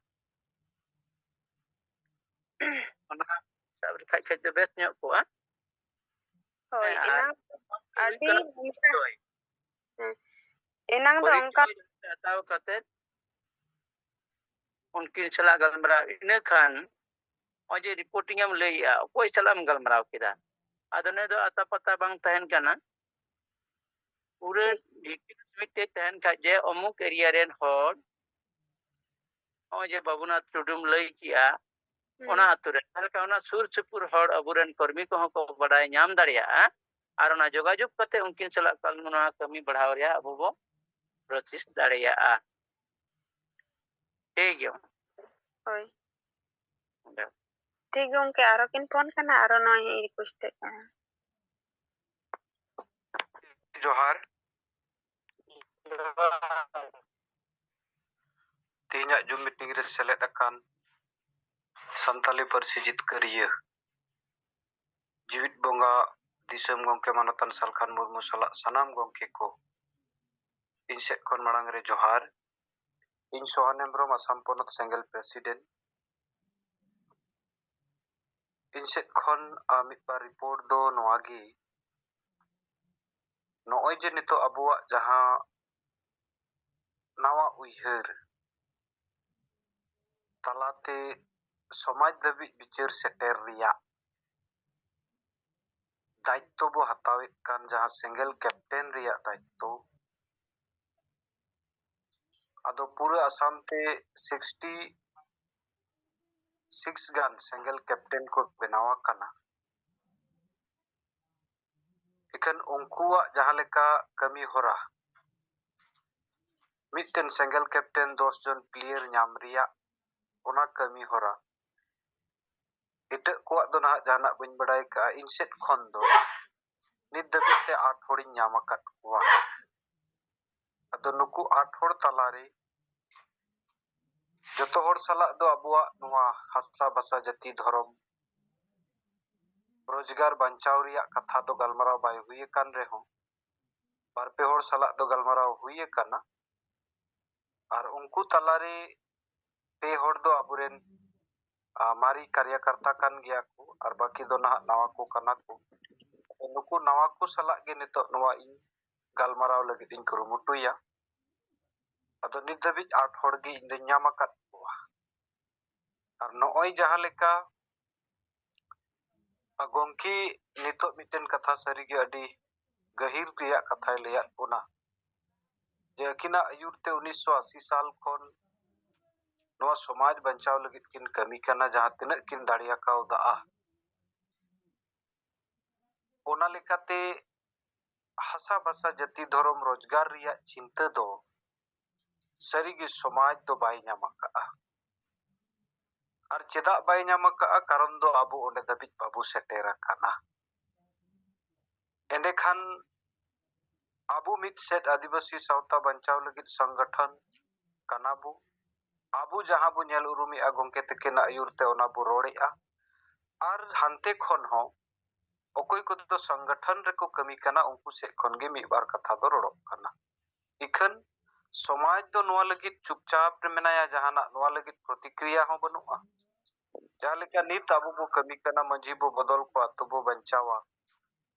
ᱚᱱᱟ ᱥᱟᱵ ᱞᱮᱠᱷᱟᱡ ᱠᱷᱟᱡ ᱫᱚ ᱵᱮᱥ ᱧᱚᱜ ᱠᱚᱜᱼᱟ ᱦᱳᱭ ᱮᱱᱟᱝ ᱫᱚ ᱚᱱᱠᱟ ᱦᱟᱛᱟᱣ ᱠᱟᱛᱮ उनकिन साला गलमराव इन खान अजे रिपोर्टिंग एम लैया कोई साला गलमराव किदा आदने दो आता पता बांग तहन काना पूरे डिटेल्स मिटे तहन का जे अमुक एरिया रेन होड़ अजे बाबूनाथ टुडुम लई किया ओना अतुरे हलका ओना सुर सुपुर होड़ अबुरेन कर्मी को को बडाय ᱧᱟᱢ दाड़िया आर ओना जोगाजोग कते उनकिन साला कालमुना कमी बढ़ाव रिया अबो बो प्रोसेस दाड़िया ठीक गयो होय ठीक गongke aro kin phone kana aro noy request जोहार तीना जूम मीटिंग रे सेलेद अकान संताली पारसी जितकारिया जीवित बोंगा दिसम गंके मानतान सालखान मुर्मू साला सनाम गंके को इन सेट खन मांग रे जोहार ᱤᱧ ᱥᱚᱦᱟᱱ ᱦᱮᱢᱵᱨᱚᱢ ᱟᱥᱟᱢ ᱯᱚᱱᱚᱛ ᱥᱮᱸᱜᱮᱞ ᱯᱨᱮᱥᱤᱰᱮন্ᱴ ᱤᱧ ᱥᱮᱫ ᱠᱷᱚᱱ ᱢᱤᱫᱵᱟᱨ ᱨᱤᱯᱳर्ट ᱫᱚ ᱱᱚᱣᱟ ᱜᱮ ᱱᱚᱜᱼᱚᱭ ᱡᱮ ᱱᱤᱛᱚᱜ ᱟᱵᱚᱣᱟᱜ ᱡᱟᱦᱟᱸ ᱱᱟᱣᱟ ᱩᱭᱦᱟᱹᱨ ᱛᱟᱞᱟᱛᱮ ᱥᱚᱢᱟᱡᱽ ᱫᱷᱟᱹᱵᱤᱡ ᱵᱤᱪᱟᱹᱨ ᱥᱮᱴᱮᱨ ᱨᱮᱭᱟᱜ दायित्व बो हतावेद कान जहां सिंगल कैप्टन रिया दायित्व अदो पूरे असम ते 66 गान सिंगल कैप्टन को बनावा कना इकन उनकुआ जहां लेका कमी होरा मिटन सिंगल कैप्टन 10 जन प्लेयर नाम रिया ओना कमी होरा इट को दो ना जाना बन बड़ाई का इनसेट खन दो नित दबिते 8 होड़ी नाम अकत कुआ अदो नुकु 8 होड़ तलारे जतो होड़ सला दो अबुआ नुआ हस्सा बसा जति धर्म रोजगार बंचाव रिया कथा दो गलमराव बाय हुई कान रेहो बारपे होड़ सला दो गलमराव हुई काना और उनको तलारे पे होड़ दो अबुरेन मारी कार्यकर्ता कान गया को और बाकी दो ना नवा को कना को नुकु नवा को सला गे नितो नवा इन गलमराव लगे इन कुरुमुटुया अदो नित दबिज 8 होड़ गे इन ᱧᱟᱢ ᱟᱠᱟᱫ ᱠᱚᱣᱟ और नॉय जहां लेका गोंकी नितो मिटन कथा सरी गे अडी गहिर रिया कथा लेया कोना जे अकिना आयुर ते 1980 साल खन नवा समाज बंचाव लगित किन कमी कना जहां तिना किन दाड़िया का दा ओना लेकाते हसा बसा जति धर्म रोजगार रिया चिंता दो सरी गे समाज दो बाय ᱧᱟᱢᱟᱠᱟ और चेदा बाय ᱧᱟᱢᱟᱠᱟ कारण दो आबो ओंडे दबिज बाबू सेटेर काना एंडे खान आबू मिट सेट आदिवासी सावता बंचाव लगित संगठन कानाबू आबू जहां बु नेल उरुमी गोंके तकिना आयुरते ओना बु रोड़ेआ और हानते खन हो ओकोय को तो संगठन रेको कमी काना उनको से खन गे मी बार कथा दो रोड़ो काना इखन समाज दो नोआ लगित चुपचाप रे मेनाया जहाना नोआ लगित प्रतिक्रिया हो बनुआ जालेका नित आबू बु कमी काना मंजी बु बदल को अतो बु बंचावा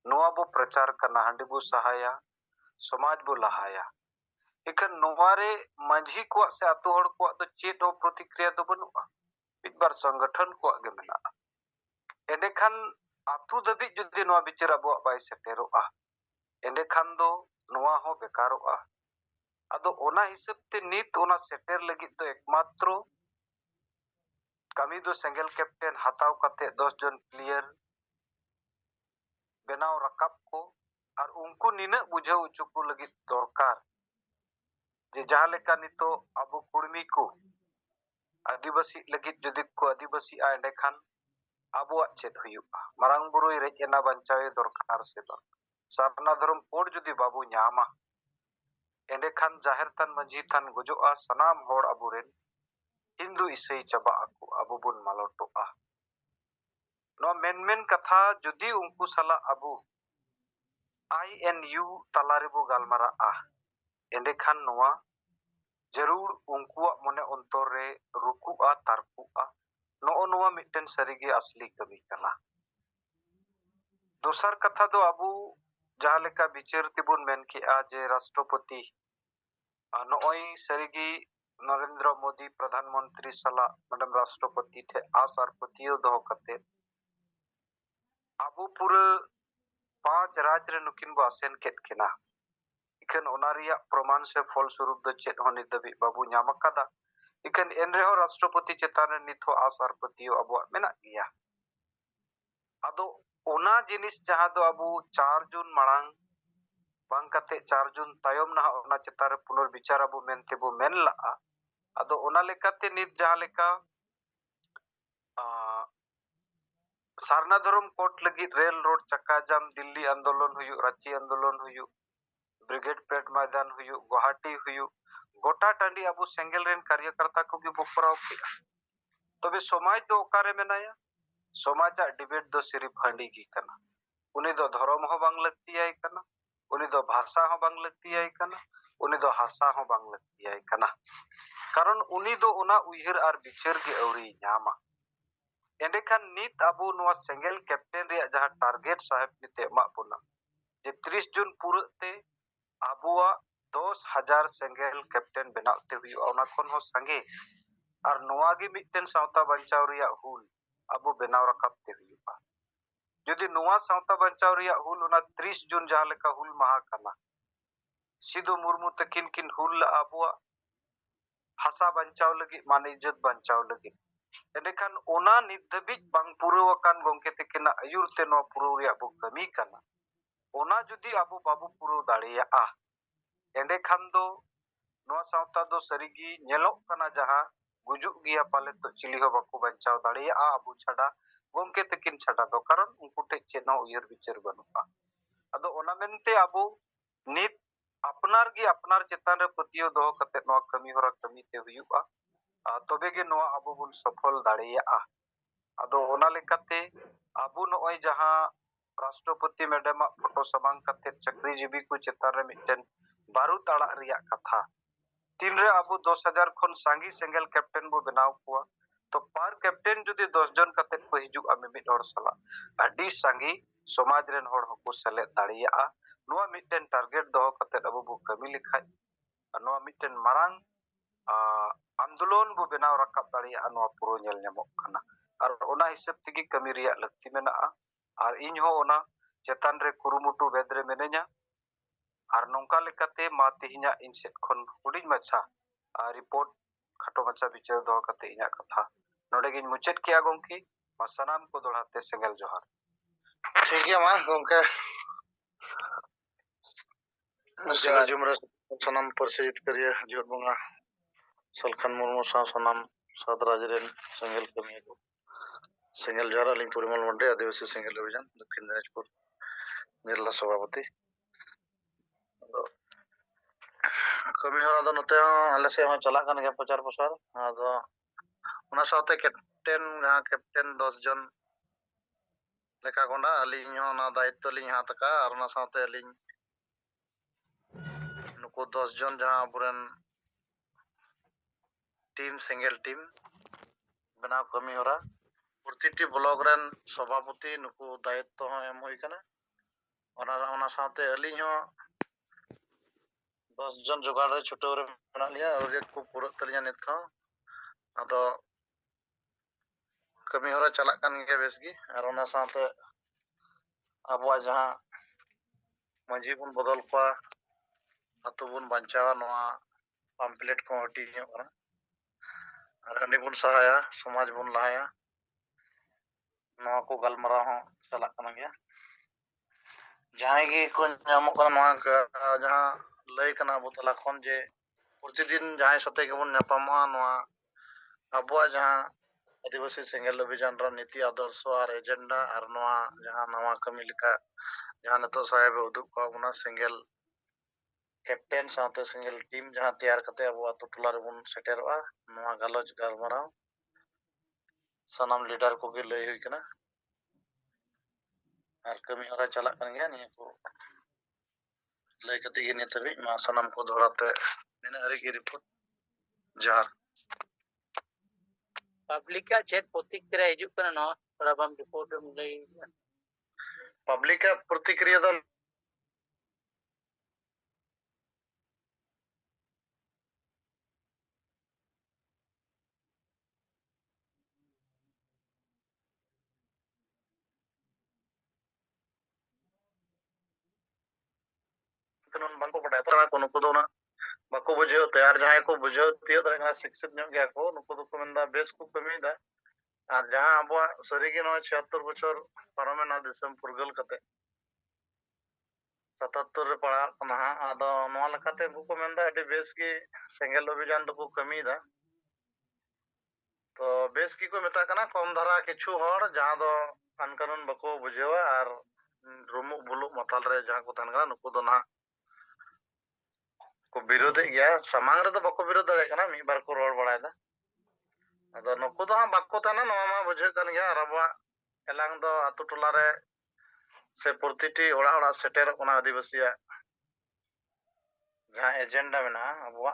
नोआ बु प्रचार काना हांडी बु सहाया समाज बु लहाया इखन नोवारे मंझी को से अतो हड़ को तो चेत हो प्रतिक्रिया दो बनुआ एक बार संगठन को आगे मेना एंडे खान आतु दबि जुदी नोआ बिचार अबो बाय सेटेरोआ एंडे खान दो नोआ हो बेकारोआ अदो ओना हिसाब ते नित ओना सेटेर लगित दो एकमात्र कमी दो सिंगल कैप्टन हताव कते 10 जन प्लेयर बनाव रकाब को और उनको निना बुझाव उचुकु लगित दरकार जे जहां लेका नितो अबो कुर्मी को आदिवासी लगित जुदी को आदिवासी आंडे खान अबो चेत हुयुआ मरांग बुरुई रेज एना बंचावे दरकार से बा सारना धर्म कोड जुदी बाबू ᱧᱟᱢᱟ एंडे खान जाहिर थान मंझी थान गुजोआ सनाम होड़ अबुरेन हिंदू ईसाई चबा आकु अबु बुन मालटोआ नो मेन कथा जुदी उनको सला अबु INU तलारेबो गालमारा एंडे खान नोआ जरूर उनको मने अंतर रे रुकुआ तारकुआ नो नोआ मिटन सरीगे असली कमी कना दोसर कथा दो अबु जहां लेका विचार तिबुन मेन किआ जे राष्ट्रपति नोई सरीगी नरेंद्र मोदी प्रधानमंत्री सला मैडम राष्ट्रपति थे आसार पतियो दो कते अबु पूरे 5 राज्य रे नुकिन बो आसेन केत किना इखन ओनारिया प्रमाण से फल स्वरूप दो चेत होनी दबि बाबू ᱧᱟᱢᱟᱠᱟदा इखन एनरे हो राष्ट्रपति चेतान निथो आसार पतियो अबो मेना गिया अदो ओना जिनिस जहां दो अबु 4 जून मांग बांग कते 4 जून तायम ना ओना चेतार पुनर्विचार अबु मेनते बो मेन ला अदो ओना लेकाते नित जहां लेका सारना धर्म कोर्ट लगी रेल रोड चक्का जाम दिल्ली आंदोलन हुयु रांची आंदोलन हुयु ब्रिगेड पेट मैदान हुयु गुवाहाटी हुयु गोटा टांडी अबु सेंगेल रेन कार्यकर्ता को भी बकराव किया तबे समाज दो ओकारे मेनाया समाज डिबेट दो सिर्फ हांडी की कना उनी दो धर्म हो बांग लगती है कना उनी दो भाषा हो बांग लगती है कना उनी दो हासा हो बांग लगती है कना karon uni do ona uihar ar bichar ge auri nyama endekhan nit abu noa single captain ria jaha target sahib nite ema buna je 30 Jun pura te abuwa 10,000 single captain benaw te huyu ona khon ho sange ar noa gi mitten sawta banchaw ria hul abu benaw rakap te huyu jodi noa sawta banchaw ria hul ona 30 Jun jaha leka hul maha kana Sido Murmu takin kin hul la abuwa hasa banchaw lagi mane izzat banchaw lagi endekhan ona nit dhabij bang purawakan gongke tikina ayur te no puraw ria bu kami kana ona judi abu babu puraw dareya endekhan do noa sawta do sarigi nyelok kana jaha gujuk giya pale to chili ho baku banchaw dareya abu chada gongke tikin chada do karon unku te cheno uyar bichar banuka ado ona mente abu nit apnar gi apnar chetan re patiyo doho kate noa kami hora kami te huyuga tobe ge noa abu bun safol dareya ado ona lekate abu noy jaha राष्ट्रपति madam photo samang kate chakrijibi ku chetan re mitten barut arak riyak katha tinre abu 10,000 khon sangi single captain bu benaw kuwa to par captain judi 10 jon kate ko hijug ami mid hor sala adi sangi somaj ren hor hoku sele dariya noa mitten target doho kate abu bu kami likhai noa mitten marang आंदोलन bu benaw rakap dareya noa puro nyel nyamok kana ar ona hisab tigi kami riyak lakti mena ar iñ ho ona chetan re kurumutu bedre menenya ar nongka lekate ma tihinya in set khon huding macha report khato macha bichar doho kate inya katha node giñ muchet kiya gongki ma sanam ko dohate sengel johar ठीक है मा गंके जमरे सनम परिचित करिए जोर बंगा सलखान मुर्मू सा सनम सात राजरेन सेंगेल कमिया को सेंगेल जोहर अलिंग Parimal Monday आदिवासी सेंगेल अभियान दक्षिण दिनाजपुर जिला सभापति कमी हरा दो नते आले से हम चला कन के प्रचार प्रसार आदो उना साथे कैप्टन 10 जन लेका गोंडा अलिंग हो ना दायित्व लिंग हाथ का और उना साथे अलिंग नुको 10 जन जहां बुरन टीम सिंगल टीम बनाव कमी हरा प्रतिटी ब्लॉक रन सभापति नुको दायित्व हो एम हुई कना ओना साथे अलिंग हो 10 जन जुगाड़ रे छुटो रे बना लिया और एक को पूरा तलिया नित हो अदो कमी हरा चला कन के बेस गी और ओना साथे अबवा जहां मांझी बुन बदल पा अतु बुन बंचावा नोआ पम्पलेट को हटी कना और हंडी बुन सहाया समाज बुन लहाया नोआ को गलमरा हो चला कन गया जहां गी को नामो कना नोआ जहां लय कना बुतला खन जे प्रतिदिन जहां सते के बुन नेपामा नोआ अबवा जहां आदिवासी सेंगेल अभियान रा नीति आदर्श और एजेंडा और नोआ जहां नवा कमी लिखा जहां नतो साहेब उदुग को बुना सिंगल कैप्टन साथे सिंगल टीम जहां तैयार कते अब अतु टोला रे बुन सेटेरवा नवा गलज गलमराव सनम लीडर को गे लय हुई कना और कमी हरा चला कन गया नि को लय कते गे ने तबे मा सनम को धोड़ाते ने अरे की रिपोर्ट जार पब्लिक का चेक प्रतिक्रिया हिजुग कना नो थोड़ा बम रिपोर्ट में लई पब्लिक का प्रतिक्रिया दल कानून बंको पड़ा तो कोनो को दोना बाको बुझे तैयार जहां को बुझे तियो तरह शिक्षित न्यो गया को नुको तो कमेंदा बेस को कमी दा और जहां अब सरीगे नो 76 बछर पारमे ना दिसम फुरगल कते 77 रे पड़ा कना आदो नो लकाते को कमेंदा एडी बेस की सेंगेल अभियान दो कमी दा तो बेस की को मेता कना कम धारा किछु हर जहां दो कानून बाको बुझेवा और रुमु बुलु मतल रे जहां को तन कना नुको दो ना को विरोध गया समांग रे तो बाको विरोध दे कना मी बार को रोड बड़ाय दा अदो नुको दो हां बाको तना नो मा बुझे कन गया रबा एलांग दो अतु टोला रे से प्रतिटी ओड़ा सेटेर कोना आदिवासी जहां एजेंडा मेना अबवा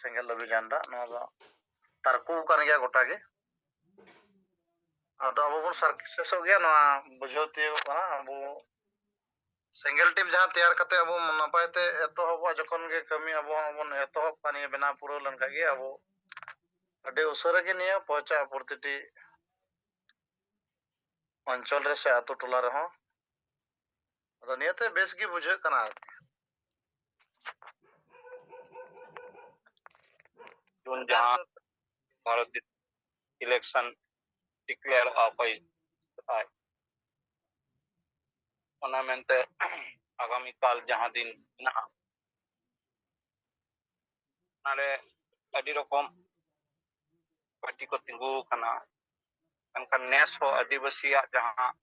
ᱥᱮᱸᱜᱮᱞ ᱚᱵᱷᱤᱡᱟᱱ ᱨᱮ ᱱᱚᱣᱟ ᱫᱚ ᱛᱟᱨᱠᱚ ᱠᱟᱱ ᱜᱮᱭᱟ ᱜᱚᱴᱟ ᱜᱮ ᱟᱫᱚ ᱟᱵᱚ ᱵᱚᱱ ᱥᱟᱠᱥᱮᱥᱚᱜ ᱜᱮᱭᱟ ᱱᱚᱣᱟ ᱵᱩᱡᱷᱟᱹᱣ ᱛᱤᱭᱳᱜ ᱠᱟᱱᱟ ᱟᱵᱚ ᱥᱮᱸᱜᱮᱞ ᱴᱤᱢ ᱡᱟᱦᱟᱸ ᱛᱮᱭᱟᱨ ᱠᱟᱛᱮ ᱟᱵᱚ ᱱᱟᱯᱟᱭ ᱛᱮ ᱮᱛᱚᱦᱚᱵᱚᱜ ᱡᱚᱠᱷᱚᱱ ᱜᱮ ᱠᱟᱹᱢᱤ ᱟᱵᱚ ᱦᱚᱸᱵᱚᱱ ᱮᱛᱚᱦᱚᱵ ᱠᱟᱱ ᱱᱤᱭᱟᱹ ᱵᱮᱱᱟᱣ ᱯᱩᱨᱟᱹᱣ ᱞᱮᱱᱠᱷᱟᱱ ᱜᱮ ᱟᱵᱚ ᱟᱹᱰᱤ ᱩᱥᱟᱹᱨᱟ ᱜᱮ ᱱᱤᱭᱟᱹ ᱯᱳᱸᱪᱷᱟᱜᱼᱟ ᱯᱨᱚᱛᱤᱴᱤ অঞ্চল ᱨᱮ ᱥᱮ আতো ᱴᱚলা ᱨᱮᱦᱚᱸ ᱟᱫᱚ ᱱᱤᱭᱟᱹᱛᱮ ᱵᱮᱥ ᱜᱮ ᱵᱩᱡᱷᱟᱹᱜ ᱠᱟᱱᱟ जहाँ भारत इलेक्शन डिक्लेयर ऑफाई ᱚᱱᱟ ᱢᱮᱱᱛᱮ ᱟᱜᱟᱢী ᱠᱟᱞ ᱡᱟᱦᱟᱸ ᱫᱤᱱ ᱢᱮᱱᱟᱜᱼᱟ ᱚᱱᱟᱨᱮ ᱟᱹᱰᱤ ᱨᱚᱠᱚᱢ ᱯᱟর্টি ᱠᱚ ᱛᱤᱸᱜᱩ ᱟᱠᱟᱱᱟ ᱢᱮᱱᱠᱷᱟᱱ ᱱᱮᱥ ᱦᱚᱸ ᱟᱹᱫᱤᱵᱟᱹᱥᱤᱭᱟᱜ ᱡᱟᱦᱟᱸ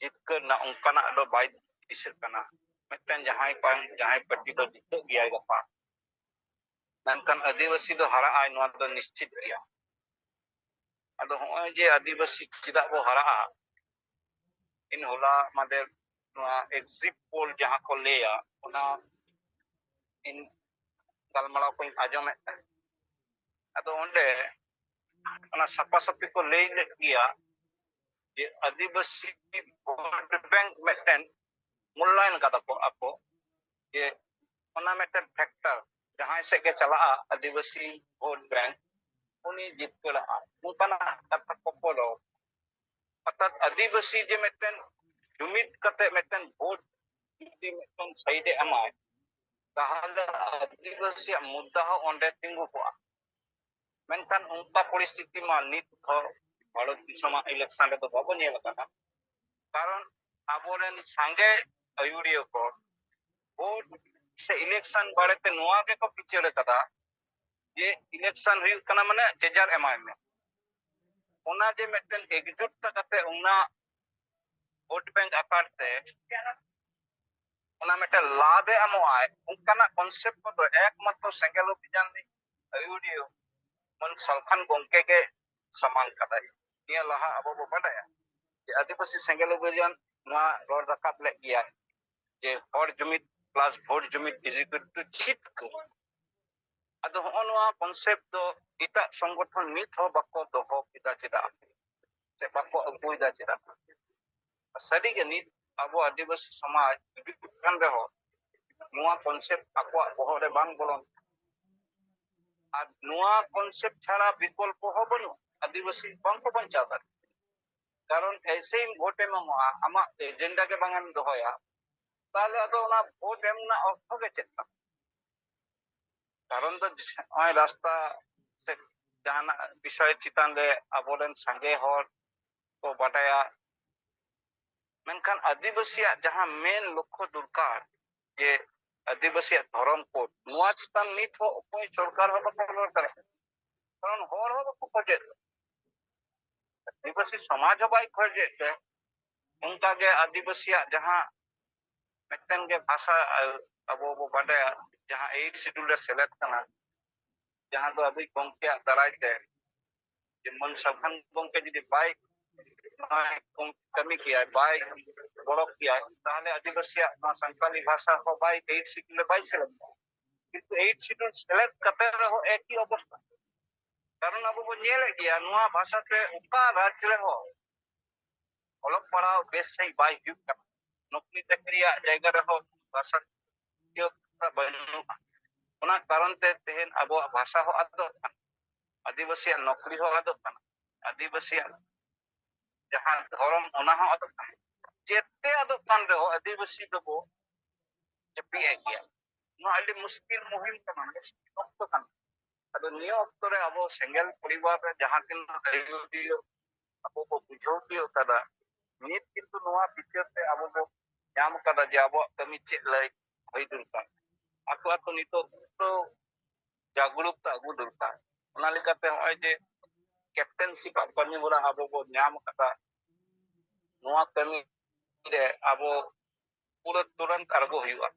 ᱡᱤᱛᱠᱟᱹᱨ ᱨᱮᱱᱟᱜ ᱚᱱᱠᱟᱱᱟᱜ ᱫᱚ ᱵᱟᱭ ᱫᱤᱥᱟᱹᱜ ᱠᱟᱱᱟ ᱢᱤᱫᱴᱮᱱ ᱡᱟᱦᱟᱸᱭ ᱯᱟর্টি ᱫᱚ ᱡᱤᱛᱟᱹᱜ ᱜᱮᱭᱟᱭ ᱜᱟᱯᱟ ᱢᱮᱱᱠᱷᱟन ᱟᱹᱫᱤᱵᱟᱹᱥᱤ ᱫᱚ ᱦᱟᱨᱟᱜᱼᱟᱭ ᱱᱚᱣᱟ ᱫᱚ ᱱᱤᱥᱪᱤᱛ ᱜᱮᱭᱟ ᱟᱫᱚ ᱦᱚᱸᱜᱼᱚᱭ ᱡᱮ ᱟᱹᱫᱤᱵᱟᱹᱥᱤ ᱪᱮᱫᱟᱜ ᱵᱚ ᱦᱟᱨᱟᱜᱼᱟ ᱤᱱ ᱦᱚᱞᱟ ᱢᱟᱫᱷᱮᱨ ᱱᱚᱣᱟ ᱮক্সিট ᱯᱳᱞ ᱡᱟᱦᱟᱸ ᱠᱚ ᱞᱟᱹᱭᱟ ᱚᱱᱟ ᱤᱧ ᱜᱟᱞᱢᱟᱨᱟᱣ ᱠᱚᱧ ᱟᱸᱡᱚᱢᱮᱫ ᱛᱟᱦᱮᱸ ᱟᱫᱚ ᱚᱸᱰᱮ ᱚᱱᱟ ᱥᱟᱯᱷᱟ-ᱥᱟᱯᱷᱤ ᱠᱚ ᱞᱟᱹᱭ ᱞᱮᱫ ᱜᱮᱭᱟ যে আদিবাসী ভোট ব্যাংক মিদᱴেন মূল্যায়ন কাদা কো আপো যে ওনা মিদটেন ফ্যাক্টর জাহাই সে গে চালা'a আদিবাসী ভোট ব্যাংক উনি জিতকেলা উনকানা কাথা কো বলো অর্থাৎ আদিবাসী যে মিদটেন জুমিদ কাতে মিদটেন ভোট যদি মিদটেন সাইডে এমায় তাহলে আদিবাসী মুদ্দা হো অন্ডে তিঙ্গু কোয়া মেনখান উনকা পরিস্থিতি মা নিত হো ভারত দিশম ইলেকশন রে তো বাবো নিয়ে লাগানা কারণ আবরেন সঙ্গে আয়ুরিয় কো ভোট সে ইলেকশন বাড়েতে নোয়া কে কো পিছড়ে কাদা যে ইলেকশন হুই কানা মানে জেজার এমআই মে ওনা যে মেটেন একজুট কাতে ওনা ভোট ব্যাংক আকারতে ওনা মেটে লাভে আমোয় উনকানা কনসেপ্ট কো তো একমাত্র সেঙ্গেল অভিযান নি আয়ুরিয় मन सलखान गोंके के समान कदाई निया लहा अबो बो बाडाया जे आदिवासी सेंगेल अभियान नोआ रोड रकाब ले गया जे हर जुमित प्लस भोट जुमित इज इक्वल टू चित को अदो होनवा कॉन्सेप्ट दो इता संगठन नित हो बको दोहो किदा चिदा से बको अगुइदा चिदा सदी के नित अबो आदिवासी समाज बिकान रे हो नोआ कॉन्सेप्ट अको बहरे बांग बोलन আর নোয়া কনসেপ্ট ছাড়া বিকল্প হবে না আদিবাসী বাংকো বাঁচাও দাঁড় কারণ এসেই ভোটে মামা আমা এজেন্ডাকে বাঙান দহয়া তাহলে আদো না ভোট এমনা অর্থ গেছে কারণ তো ওই রাস্তা সে জানা বিষয় চিতান রে আবরেন সঙ্গে হর তো বাটায়া মেনখান আদিবাসীয়া যাহা মেন লক্ষ্য দরকার যে আদিবাসী ধরম কোড নোয়া চিতান নিত হো কোই সরকার হবে কলর করে কারণ হর হবে কো খোঁজে আদিবাসী সমাজ হবাই খোঁজে उनका के आदिवासी जहाँ मिदटेन के भाषा अब बो बाडया जहाँ 8 शेड्यूल रे सेलेक्ट कना जहाँ तो अभी गोंके दारायते जे मन सलखान गोंके जदि बाय कमी किया बाय बड़क किया ताहले आदिवासी संताली भाषा को बाय 8 शेड्यूल रे बाय सेलेक्ट किंतु 8 शेड्यूल सेलेक्ट कते रहो एक ही अवस्था कारण अब बो नेले गया नोआ भाषा पे उका राज्य रे हो অলক পড়াও বেশ সেই বাই হিউক কানা নকরি চাকরিয়া জায়গা রেহো ভাষা কেউ বানু ওনা কারণ তে তেহেন আবো ভাষা হো আদো আদিবাসী নকরি হো আদো কানা আদিবাসী जहाँ धर्म ओना हो अदो जेते अदो कान रे हो आदिवासी दो बो जपी है गया नो अली मुश्किल मुहिम कना मुश्किल वक्त कना अदो नियो वक्त रे अबो सेंगेल परिवार रे जहाँ तीन आयुदियो अबो को बुझो दियो कदा नित किंतु नोआ पिक्चर अब नाम कदा जे अब कमी चेक लाई होई दुरकार आको आको नितो तो जागरूकता अगु दुरकार ओना लेकाते होय जे कैप्टनशिप कमी बोला अब को नाम कदा नोआ कमी रे अब पूरा तुरंत अरगो हुआ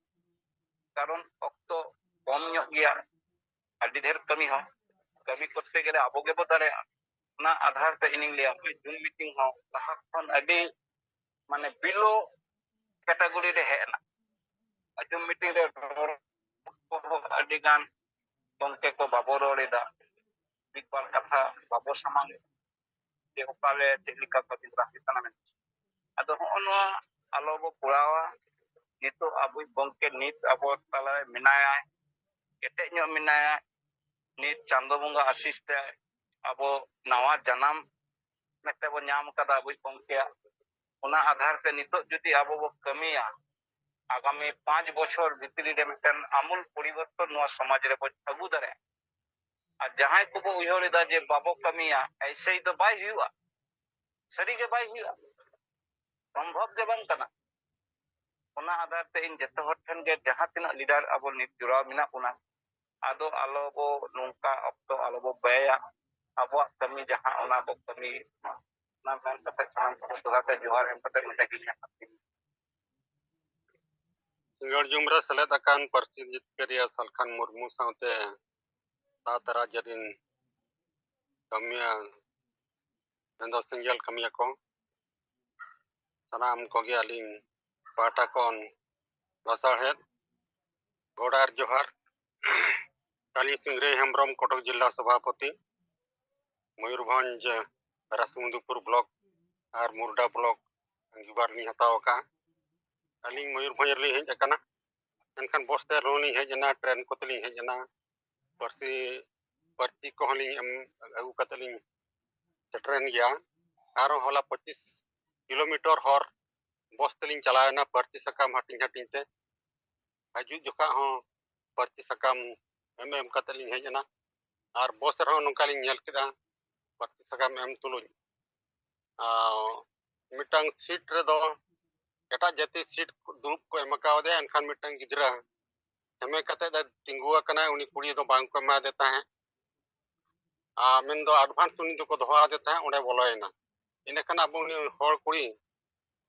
कारण अक्तो कम ᱧᱚᱜ गया अडी ढेर कमी हो कमी करते गेले अब गे बतारे ना आधार ते इनिंग लिया जून मीटिंग हो लहा खन अडी माने बिलो कैटेगरी रे है ना जूम मीटिंग रे ᱟᱹᱰᱤᱜᱟन ᱜᱚᱝᱠᱮ ᱠᱚ ᱵᱟᱵᱚ ᱨᱚᱲ ᱮᱫᱟ ᱢᱤᱫ ᱵᱟᱨ ᱠᱟᱛᱷᱟ ᱵᱟᱵᱚ ᱥᱟᱢᱟᱝ ᱮᱫᱟ ᱡᱮ ᱚᱠᱟᱞᱮ ᱪᱮᱫ ᱞᱮᱠᱟ ᱠᱟᱹᱢᱤᱦᱚᱨᱟ ᱦᱩᱭᱩᱜ ᱠᱟᱱᱟ ᱢᱮᱱᱛᱮ ᱟᱫᱚ ᱦᱚᱸᱜᱼᱚ ᱱᱚᱣᱟ ᱟᱞᱚ ᱵᱚ ᱠᱚᱨᱟᱣᱟ ᱱᱤᱛᱚᱜ ᱟᱵᱚᱭᱤᱡ ᱜᱚᱝᱠᱮ ᱱᱤᱛ ᱟᱵᱚ ᱛᱟᱞᱟᱨᱮ ᱢᱮᱱᱟᱭᱟ ᱠᱮᱴᱮᱡ ᱧᱚᱜ ᱢᱮᱱᱟᱭᱟ ᱱᱤᱛ ᱪᱟᱸᱫᱳ ᱵᱚᱸᱜᱟ ᱟᱥᱤᱥ ᱛᱮ ᱟᱵᱚ ᱱᱟᱣᱟ ᱡᱟᱱᱟᱢ ᱢᱤᱫᱴᱮᱱ ᱵᱚ ᱧᱟᱢ ᱠᱟᱫᱟ ᱟᱵᱚᱭᱤᱡ ᱜᱚᱝᱠᱮᱭᱟᱜ ᱚᱱᱟ ᱟᱫᱷᱟᱨ ᱛᱮ ᱱᱤᱛᱚᱜ ᱡᱩᱫᱤ ᱟᱵᱚ ᱵᱚ ᱠᱟᱹᱢᱤᱭᱟ आगामी 5 বছর ভিতরে রে মিটন আমূল পরিবর্তন নোয়া সমাজ রে বো আগু দারে আর যাহাই কো বো উইহড়েদা যে বাবো কামিয়া ऐसे तो बाय हुआ सरी के बाय हुआ संभव के बंग कना ओना आधार ते इन जतो हर ठन के जहां तिना लीडर अब नित जुड़ा मिना उना आदो आलो बो नोंका अक्तो आलो बो बया अब कमी जहां ओना बो कमी ना मेन कते सामान को सुराते जोहार एम कते मते की सिंगड़ जुमरा सेलेद अकान पार्टी जितकरिया सलखान मुर्मू साउते सातरा जरिन कमिया नंदो सिंगल कमिया को सनाम को गे अलिंग पाटा कोन लसाहेद गोडार जोहार काली सिंगरे हेम्ब्रम कोटक जिला सभापति मयूरभंज रासमुंदीपुर ब्लॉक और मुर्डा ब्लॉक अंगीबार नी हताव का अलिंग मयूरभंज ली हेज अकना एनखान बसते रोनी हेजना ट्रेन को तली हेजना पर्ची को हली अगु कतली ट्रेन गया आरो होला 25 किलोमीटर हर बस तली चलाना पर्ची सकाम हटिंग हटिंग ते हजू जोखा हो पर्ची सकाम एम कतली हेजना और बस रहो नोकाली नेल केदा पर्ची सकाम एम तुलुज मिटंग सीट रे दो एटा जति सीट दुरुप को एमकाव दे एनखान मिटंग गिदरा हमें कते दा तिंगुआ कना उनी कुड़ी दो बांग को मा देता है मेन दो एडवांस उनी दो को दोहा देता है ओडे बोलोयना इने कना अब उनी होर कुड़ी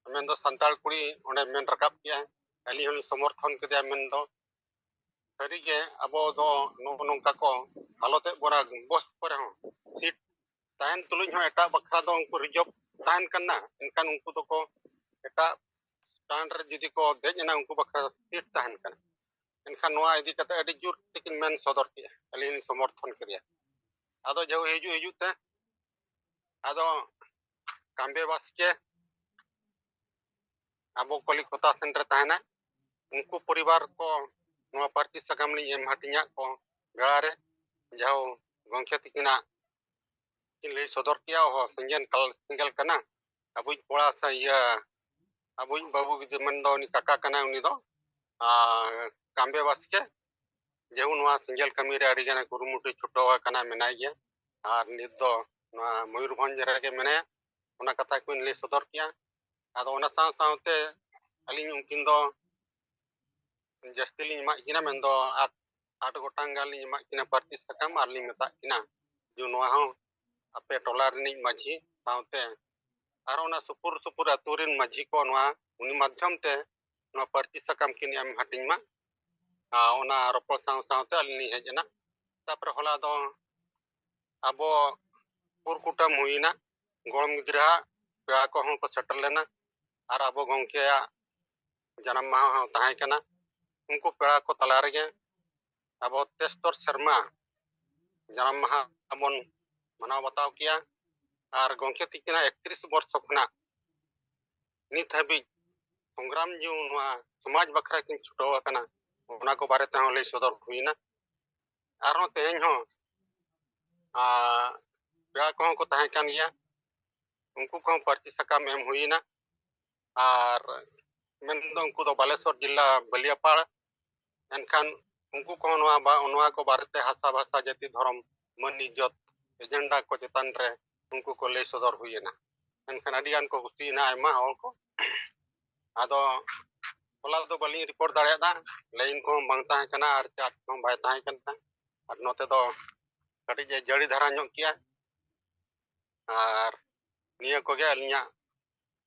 मेन दो संताल कुड़ी ओडे मेन रकाब किया अली हन समर्थन के मेन दो सरी के अब दो नोंका को हालते बोरा बस पर हो सीट तान तुलुज हो एटा बखरा दो उनको रिजर्व तान करना इनकान उनको तो को एटा स्टैंड रे जुदी को देजना उनको बखरा सीट तान करना इनखान नोआ इदी कते अडी जुर तिकिन मेन सदर के अली समर्थन करिया आदो जो हिजू ते आदो कांबे बास्के अबो कलिकता सेंटर ताना उनको परिवार को नोआ पार्टी सगाम ली एम हटिया को बेड़ा रे जाओ गंखे तिकिना किन ले सदर किया हो सिंगल कना अबुई कोड़ा सा या अबुई बाबू के मन दो नि काका कना उनी दो कांबे बास्के जेहु नोआ सिंगल कमी रे अडी गना गुरुमुटी छुटो कना मेनाय गया और नित दो नोआ मयूरभंज रे मेने ओना कथा को ले सदर किया आदो ओना साथे अलिंग उनकिन दो जस्ती लिंग मा किना मेन दो 8 गोटांग गाल लिंग मा किना पार्टी सकाम आर लिंग मता किना जो नोआ हो अपे टोला रिनी माझी साथे आर ओना सुपुर अतुरिन माझी को नोआ उनी माध्यम ते नोआ पार्टी सकाम किन एम हटिंग मा ओना रोपो साथे अलिंग हेजना तापर होला दो अबो पुरकुटम हुईना गोड़म गिदरा पेड़ा को हम को सेटल लेना और अबो गंके जन्म माह ताहे कना उनको पेड़ा को तला रे अबो 73 शर्मा जन्म माह अबन मनाव बताव किया और गंके तिकिना 31 वर्ष खना नित हबी संग्राम जो समाज बखरा किन छुटो कना ओना को बारे ते ले सदर हुईना और तेहन हो पेड़ा को को ताहे कान गया उनको को पार्टी सकाम एम हुईना और मेन दो उनको दो बालेश्वर जिला बलियापाड़ एनखान उनको को नोआ को बारेते हासा भाषा जाति धर्म मन इज्जत एजेंडा को चेतन रे उनको को ले सदर हुईना एनखान अडियान को हुसीना आयमा हल को आदो होला दो बली रिपोर्ट दाड़ेदा लाइन को बांगता है कना और चाट को बाय ताहे कना और नोते दो कटी जे जड़ी धारा ᱧᱚᱜ किया और निया को गे अलिया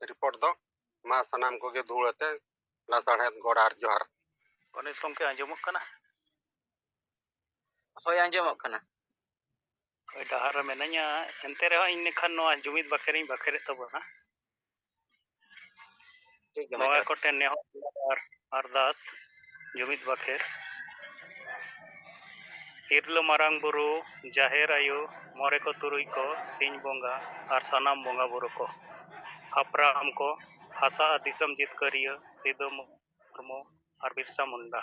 रिपोर्ट दो मा सनाम को गे धूलते लासाड़े गोडार जोहार गणेश गंके आंजमक कना होय आंजमक कना ओय डहार रे मेनाया एनते रे इन खान नो जुमित बखेरिंग बखेरे तबना ठीक है नोआ कोटे ने अरदास जुमित बखेर ᱤᱨᱞᱟᱹ ᱢᱟᱨᱟᱝ ᱵᱩᱨᱩ, ᱡᱟᱦᱮᱨ ᱟᱭᱳ, ᱢᱚᱬᱮ ᱠᱚ ᱛᱩᱨᱩᱭ ᱠᱚ, ᱥᱤᱧ ᱵᱚᱸᱜᱟ ᱟᱨ ᱥᱟᱱᱟᱢ ᱵᱚᱸᱜᱟ ᱵᱩᱨᱩ ᱠᱚ, ᱦᱟᱯᱲᱟᱢ ᱠᱚ, ᱦᱟᱥᱟ ᱟᱨ ᱫᱤᱥᱚᱢ ᱡᱤᱛᱠᱟᱹᱨᱤᱭᱟᱹ ᱥᱤᱫᱩ ᱢᱩᱨᱢᱩ ᱟᱨ ᱵᱤᱨᱥᱟ ᱢᱩᱱᱰᱟ,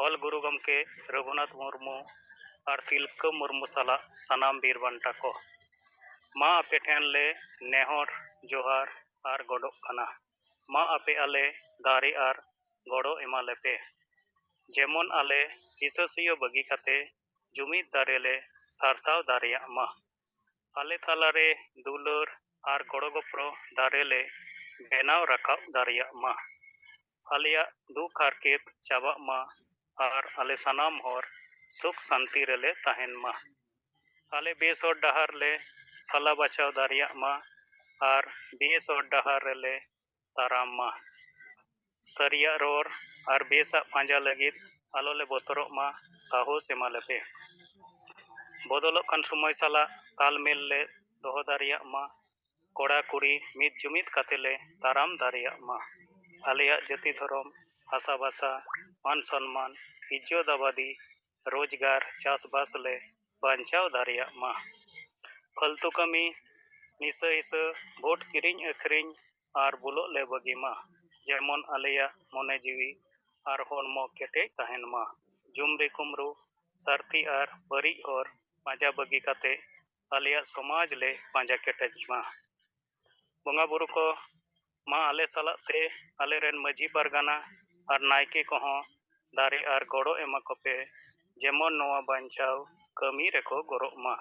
ᱚᱞ ᱜᱩᱨᱩ ᱜᱚᱢᱠᱮ ᱨᱚᱜᱷᱩᱱᱟᱛᱷ ᱢᱩᱨᱢᱩ ᱟᱨ ᱛᱤᱞᱠᱟᱹ ᱢᱩᱨᱢᱩ ᱥᱟᱞᱟᱜ ᱥᱟᱱᱟᱢ ᱵᱤᱨ ᱵᱟᱱᱴᱟ ᱠᱚ, ᱢᱟ ᱟᱯᱮ ᱴᱷᱮᱱ ᱞᱮ ᱱᱮᱦᱚᱨ ᱡᱚᱦᱟᱨ ᱟᱨ ᱜᱚᱰᱚᱜ ᱠᱟᱱᱟ, ᱢᱟ ᱟᱯᱮ ᱟᱞᱮ ᱫᱟᱲᱮ ᱟᱨ ᱜᱚᱲᱚ ᱮᱢᱟᱞᱮᱯᱮ, ᱡᱮᱢᱚᱱ ᱟᱞᱮ ᱦᱤᱥᱟᱹᱥᱩᱭᱟᱹ ᱵᱟᱹᱜᱤ ᱠᱟᱛᱮ ᱡᱩᱢᱤᱫ ᱫᱟᱲᱮ ᱞᱮ ᱥᱟᱨᱥᱟᱣ ᱫᱟᱲᱮᱭᱟᱜ ᱢᱟ, ᱟᱞᱮ ᱛᱟᱞᱟᱨᱮ ᱫᱩᱞᱟᱹᱲ ᱟᱨ ᱜᱚᱲᱚ ᱜᱚᱯᱚᱲᱚ ᱫᱟᱲᱮ ᱞᱮ ᱵᱮᱱᱟᱣ ᱨᱟᱠᱟᱵ ᱫᱟᱲᱮᱭᱟᱜ ᱢᱟ, ᱟᱞᱮᱭᱟᱜ ᱫᱩᱠ ᱦᱟᱨᱠᱮᱛ ᱪᱟᱵᱟᱜ ᱢᱟ ᱟᱨ ᱟᱞᱮ ᱥᱟᱱᱟᱢ ᱦᱚᱲ ᱥᱩᱠ ᱥᱟᱱᱛᱤ ᱨᱮᱞᱮ ᱛᱟᱦᱮᱱ ᱢᱟ, ᱟᱞᱮ ᱵᱮᱥ ᱦᱚᱨ ᱰᱟᱦᱟᱨ ᱞᱮ ᱥᱟᱞᱟ ᱵᱟᱪᱷᱟᱣ ᱫᱟᱲᱮᱭᱟᱜ ᱢᱟ ᱟᱨ ᱵᱮᱥ ᱦᱚᱨ ᱰᱟᱦᱟर ᱨᱮᱞᱮ ᱛᱟᱲᱟᱢ ᱢᱟ, ᱥᱟᱹᱨᱤᱭᱟᱜ ᱨᱚᱲ ᱟᱨ ᱵᱮᱥᱟᱜ ᱯᱟᱸᱡᱟ ᱞᱟᱹᱜᱤᱫ ᱟᱞᱚᱞᱮ ᱵᱚᱛᱚᱨᱚᱜ ᱢᱟ, ᱥᱟᱦᱚᱥ ᱮᱢᱟᱞᱮᱯᱮ, ᱵᱚᱫᱚᱞᱚᱜ ᱠᱟᱱ ᱥᱚᱢᱚᱭ ᱥᱟᱞᱟᱜ ᱛᱟᱞᱢᱮᱞ ᱞᱮ ᱫᱚᱦᱚ ᱫᱟᱲᱮᱭᱟᱜ ᱢᱟ, ᱠᱚᱲᱟ ᱠᱩᱲᱤ ᱢᱤᱫ ᱡᱩᱢᱤᱫ ᱠᱟᱛᱮ ᱞᱮ ᱛᱟᱲᱟᱢ ᱫᱟᱲᱮᱭᱟᱜ ᱢᱟ, ᱟᱞᱮᱭᱟᱜ ᱡᱟᱹᱛᱤ ᱫᱷᱚᱨᱚᱢ ᱦᱟᱥᱟ ᱵᱷᱟᱥᱟ मान सम्मान इज्जत आबादी रोजगार चासबास ले बांचाव दारिया मा, फालतू कमी निशा हिसा भोट किरिंग अखरिंग आर बुलो ले बगी मा, जेमन आलेया मने जीवी आर हॉर्मो केटे तहन मा, जुमरे कुमरू सारथी आर बरी और पांजा बगी काते आलेया समाज ले पांजा केटे मा, बंगा बुरु को मा आले सालाते आले रेन मजी पारगाना आर नायके को हों दारे आर गड़ो एमा कोपे, जेमन नोआ बांचाव कमी रेको गड़ो मा,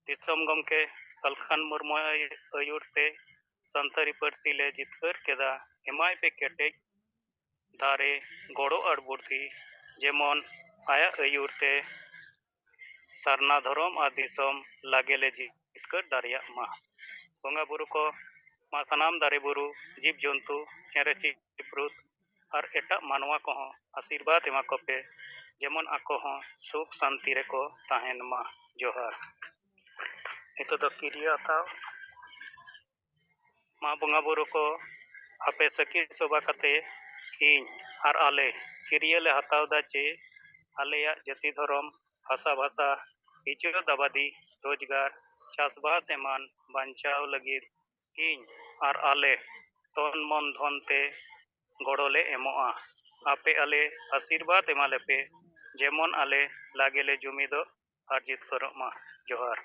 दिसम गमके सलखान मुर्मू अयुरते संतारी पार्सी ले जितकर केदा एमाय पे केटे दारे गड़ो आर बुद्धि जेमन आया अयुरते सरना धर्म आर दिसम लागे ले जितकर दारिया मा, बंगा बुरु को मा सनाम दारे बुरु जीव जंतु चेरे चिप्रुत और एटा मानवा को हों आशीर्वाद एमा कोपे, जेमन आको हों सुख शांति रेको ताहेन मा, जोहार। इतो दो किरिया थाव मा बंगा बुरु को आपे सकी सोबा कते इन और आले किरिया ले हताव दा जे आलेया जाति धर्म भाषा भाषा इज्जत आबादी रोजगार चासबास एमान बांचाव लगिद इन और आले तन मन धन ते गड़ोले एमोआ, आपे आले आशीर्वाद एमालेपे, जेमन आले लागेले जुमिदो और जितकरो मा, जोहार।